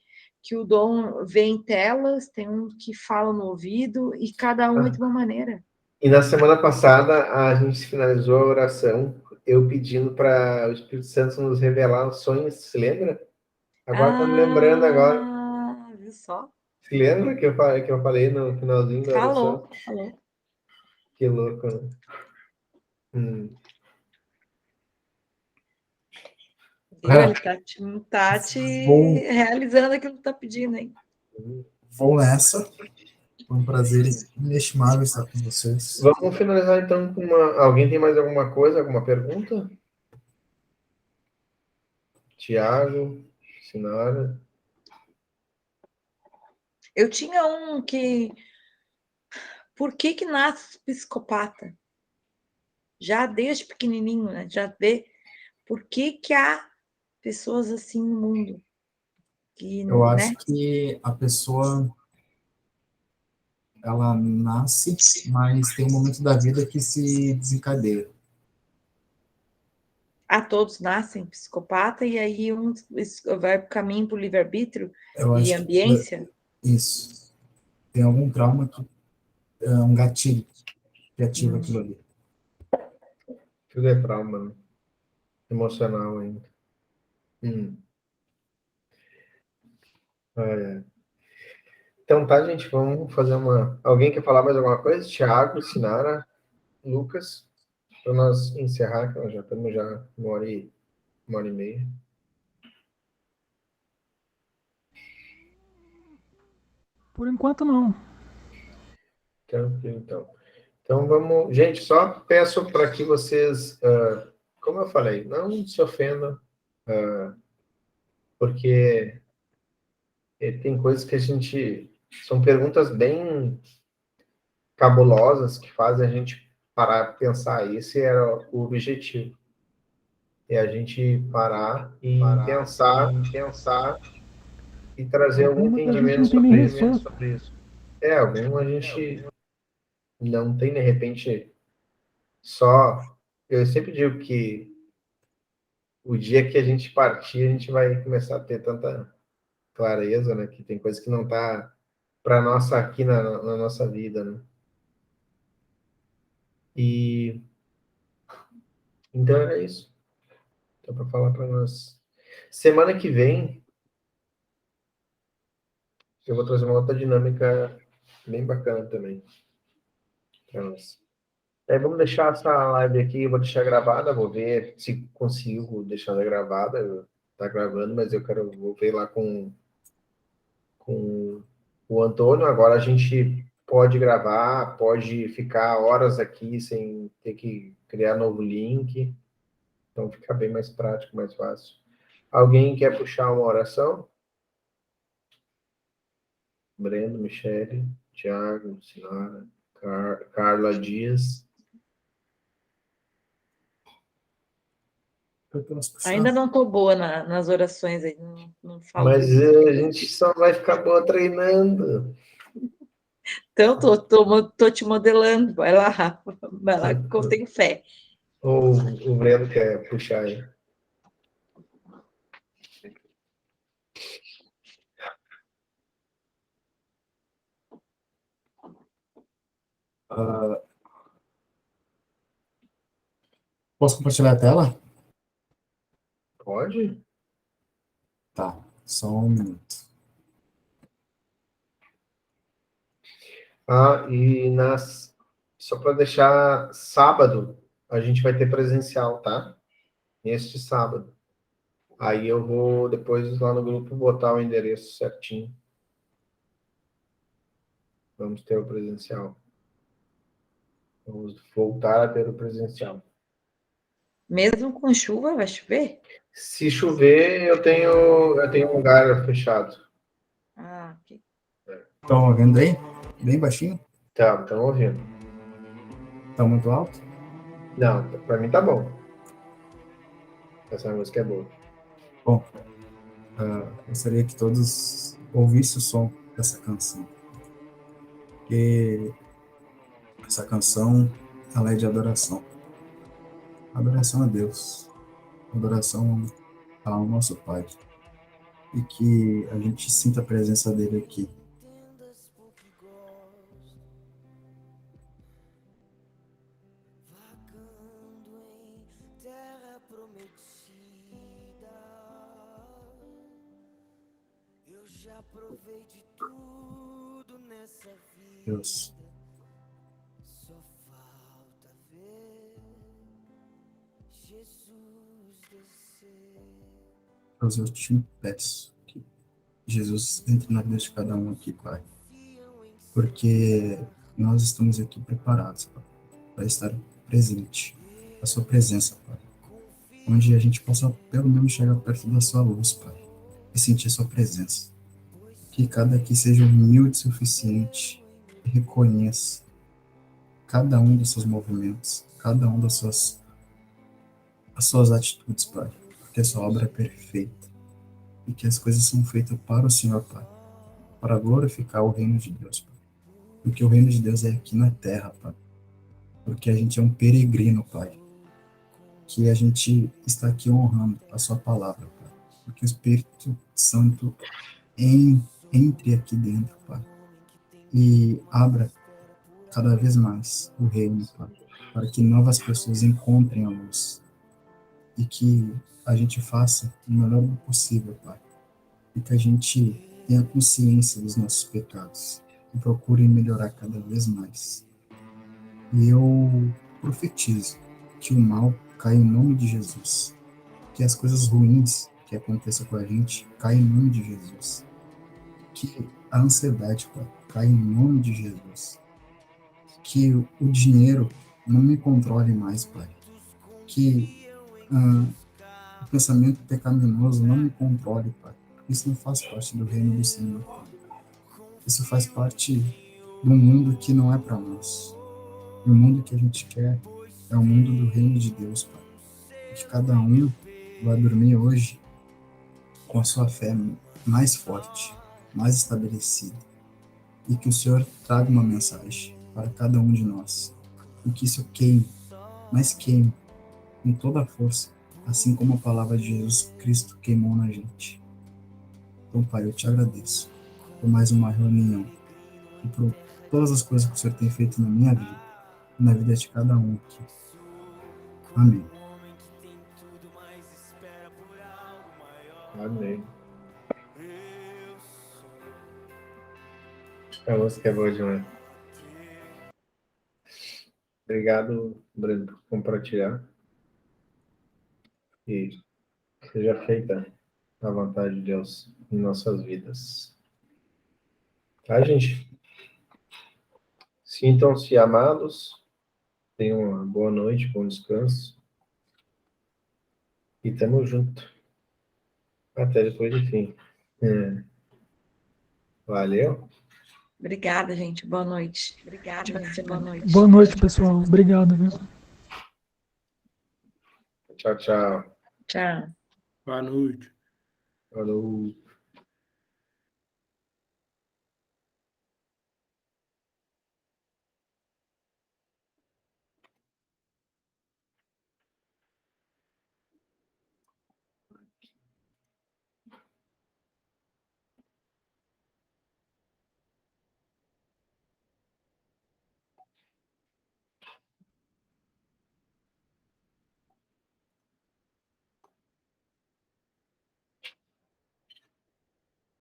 o dom vê em telas, tem um que fala no ouvido, e cada um é de uma maneira. E na semana passada a gente finalizou a oração, eu pedindo para o Espírito Santo nos revelar os sonhos, se lembra? Agora estou me lembrando agora. Viu só? Se lembra que eu falei no finalzinho da oração? Falou. Que louco, né? Viu? Ele tá te Vou, realizando aquilo que tá pedindo, hein? vou nessa. Foi um prazer inestimável estar com vocês. Vamos finalizar então com uma. Alguém tem mais alguma coisa, alguma pergunta? Tiago, Sinara. Eu tinha um que. Por que nasce psicopata? Já desde pequenininho, né? Já vê por que há pessoas assim no mundo. Que, Eu né? acho que a pessoa, ela nasce, mas tem um momento da vida que se desencadeia. Todos nascem psicopata e aí um vai para o caminho para o livre-arbítrio Eu e acho que ambiência. isso. Tem algum trauma que é um gatilho que ativa aquilo ali. Tudo é trauma, né? Emocional ainda. É. Então tá, gente, vamos fazer uma. Alguém quer falar mais alguma coisa? Tiago, Sinara, Lucas, para nós encerrar, que nós já estamos já uma hora e meia. Por enquanto, não. Tranquilo, então. Então vamos. Gente, só peço para que vocês, como eu falei, não se ofendam, porque tem coisas que a gente. São perguntas bem cabulosas que fazem a gente parar para pensar. Esse era o objetivo. É a gente parar e pensar e trazer algum Alguma que a gente entendimento não tem nem sobre isso. resposta. Algum a gente não tem, de repente, só. Eu sempre digo que o dia que a gente partir, a gente vai começar a ter tanta clareza, né? Que tem coisa que não tá para nossa aqui na nossa vida, né? E então era isso. Então, para falar para nós. Semana que vem, eu vou trazer uma outra dinâmica bem bacana também para nós. Aí vamos deixar essa live aqui, eu vou deixar gravada, vou ver se consigo deixar ela gravada. Tá gravando, mas vou ver lá com o Antônio. Agora a gente pode gravar, pode ficar horas aqui sem ter que criar novo link. Então fica bem mais prático, mais fácil. Alguém quer puxar uma oração? Breno, Michele, Tiago, Sinara, Carla Dias. Eu posso puxar. Ainda não estou boa nas orações aí, não falo Mas bonito. a gente só vai ficar boa treinando. Então, tô te modelando, vai lá, que eu tenho fé. Ou o Breno quer puxar aí. Posso compartilhar a tela? Pode? Tá, só um minuto. Só para deixar sábado, a gente vai ter presencial, tá? Neste sábado. Aí eu vou depois lá no grupo botar o endereço certinho. Vamos ter o presencial. Vamos voltar a ter o presencial. Mesmo com chuva, vai chover? Se chover, eu tenho um lugar fechado. Ah, ok. Estão ouvindo aí? Bem baixinho? Tá, estão ouvindo. Tá muito alto? Não, para mim tá bom. Essa música é boa. Bom, gostaria que todos ouvissem o som dessa canção. Porque essa canção, ela é de adoração. Adoração a Deus. Adoração ao nosso Pai. E que a gente sinta a presença dele aqui. Deus. Deus, eu te peço que Jesus entre na vida de cada um aqui, Pai. Porque nós estamos aqui preparados, Pai, para estar presente, a sua presença, Pai. Onde a gente possa pelo menos chegar perto da sua luz, Pai, e sentir a sua presença. Que cada aqui seja humilde o suficiente e reconheça cada um dos seus movimentos, cada um das suas atitudes, Pai. Porque a sua obra é perfeita e que as coisas são feitas para o Senhor, Pai, para glorificar o reino de Deus, Pai. Porque o reino de Deus é aqui na terra, Pai. Porque a gente é um peregrino, Pai. Que a gente está aqui honrando a sua palavra, Pai. Porque o Espírito Santo entre aqui dentro, Pai. E abra cada vez mais o reino, Pai. Para que novas pessoas encontrem a luz. E que a gente faça o melhor possível, Pai. E que a gente tenha consciência dos nossos pecados. E procure melhorar cada vez mais. E eu profetizo que o mal caia em nome de Jesus. Que as coisas ruins que aconteçam com a gente caia em nome de Jesus. Que a ansiedade, Pai, caia em nome de Jesus. Que o dinheiro não me controle mais, Pai. Que o pensamento pecaminoso não me controle, Pai. Isso não faz parte do reino do Senhor, Pai. Isso faz parte do mundo que não é para nós. O mundo que a gente quer é o mundo do reino de Deus, Pai. Que cada um vai dormir hoje com a sua fé mais forte, mais estabelecida. E que o Senhor traga uma mensagem para cada um de nós. E que isso queime, mas queime com toda a força, assim como a palavra de Jesus Cristo queimou na gente. Então, Pai, eu te agradeço por mais uma reunião e por todas as coisas que o Senhor tem feito na minha vida e na vida de cada um aqui. Amém. Amém. A música é boa demais. Obrigado, Breno, por compartilhar. E seja feita a vontade de Deus em nossas vidas. Tá, gente? Sintam-se amados. Tenham uma boa noite, bom descanso. E tamo junto. Até depois do fim. Valeu. Obrigada, gente. Boa noite. Ótima semana. Boa noite, pessoal. Obrigado, viu? Tchau, tchau. Tchau. Boa noite. Falou.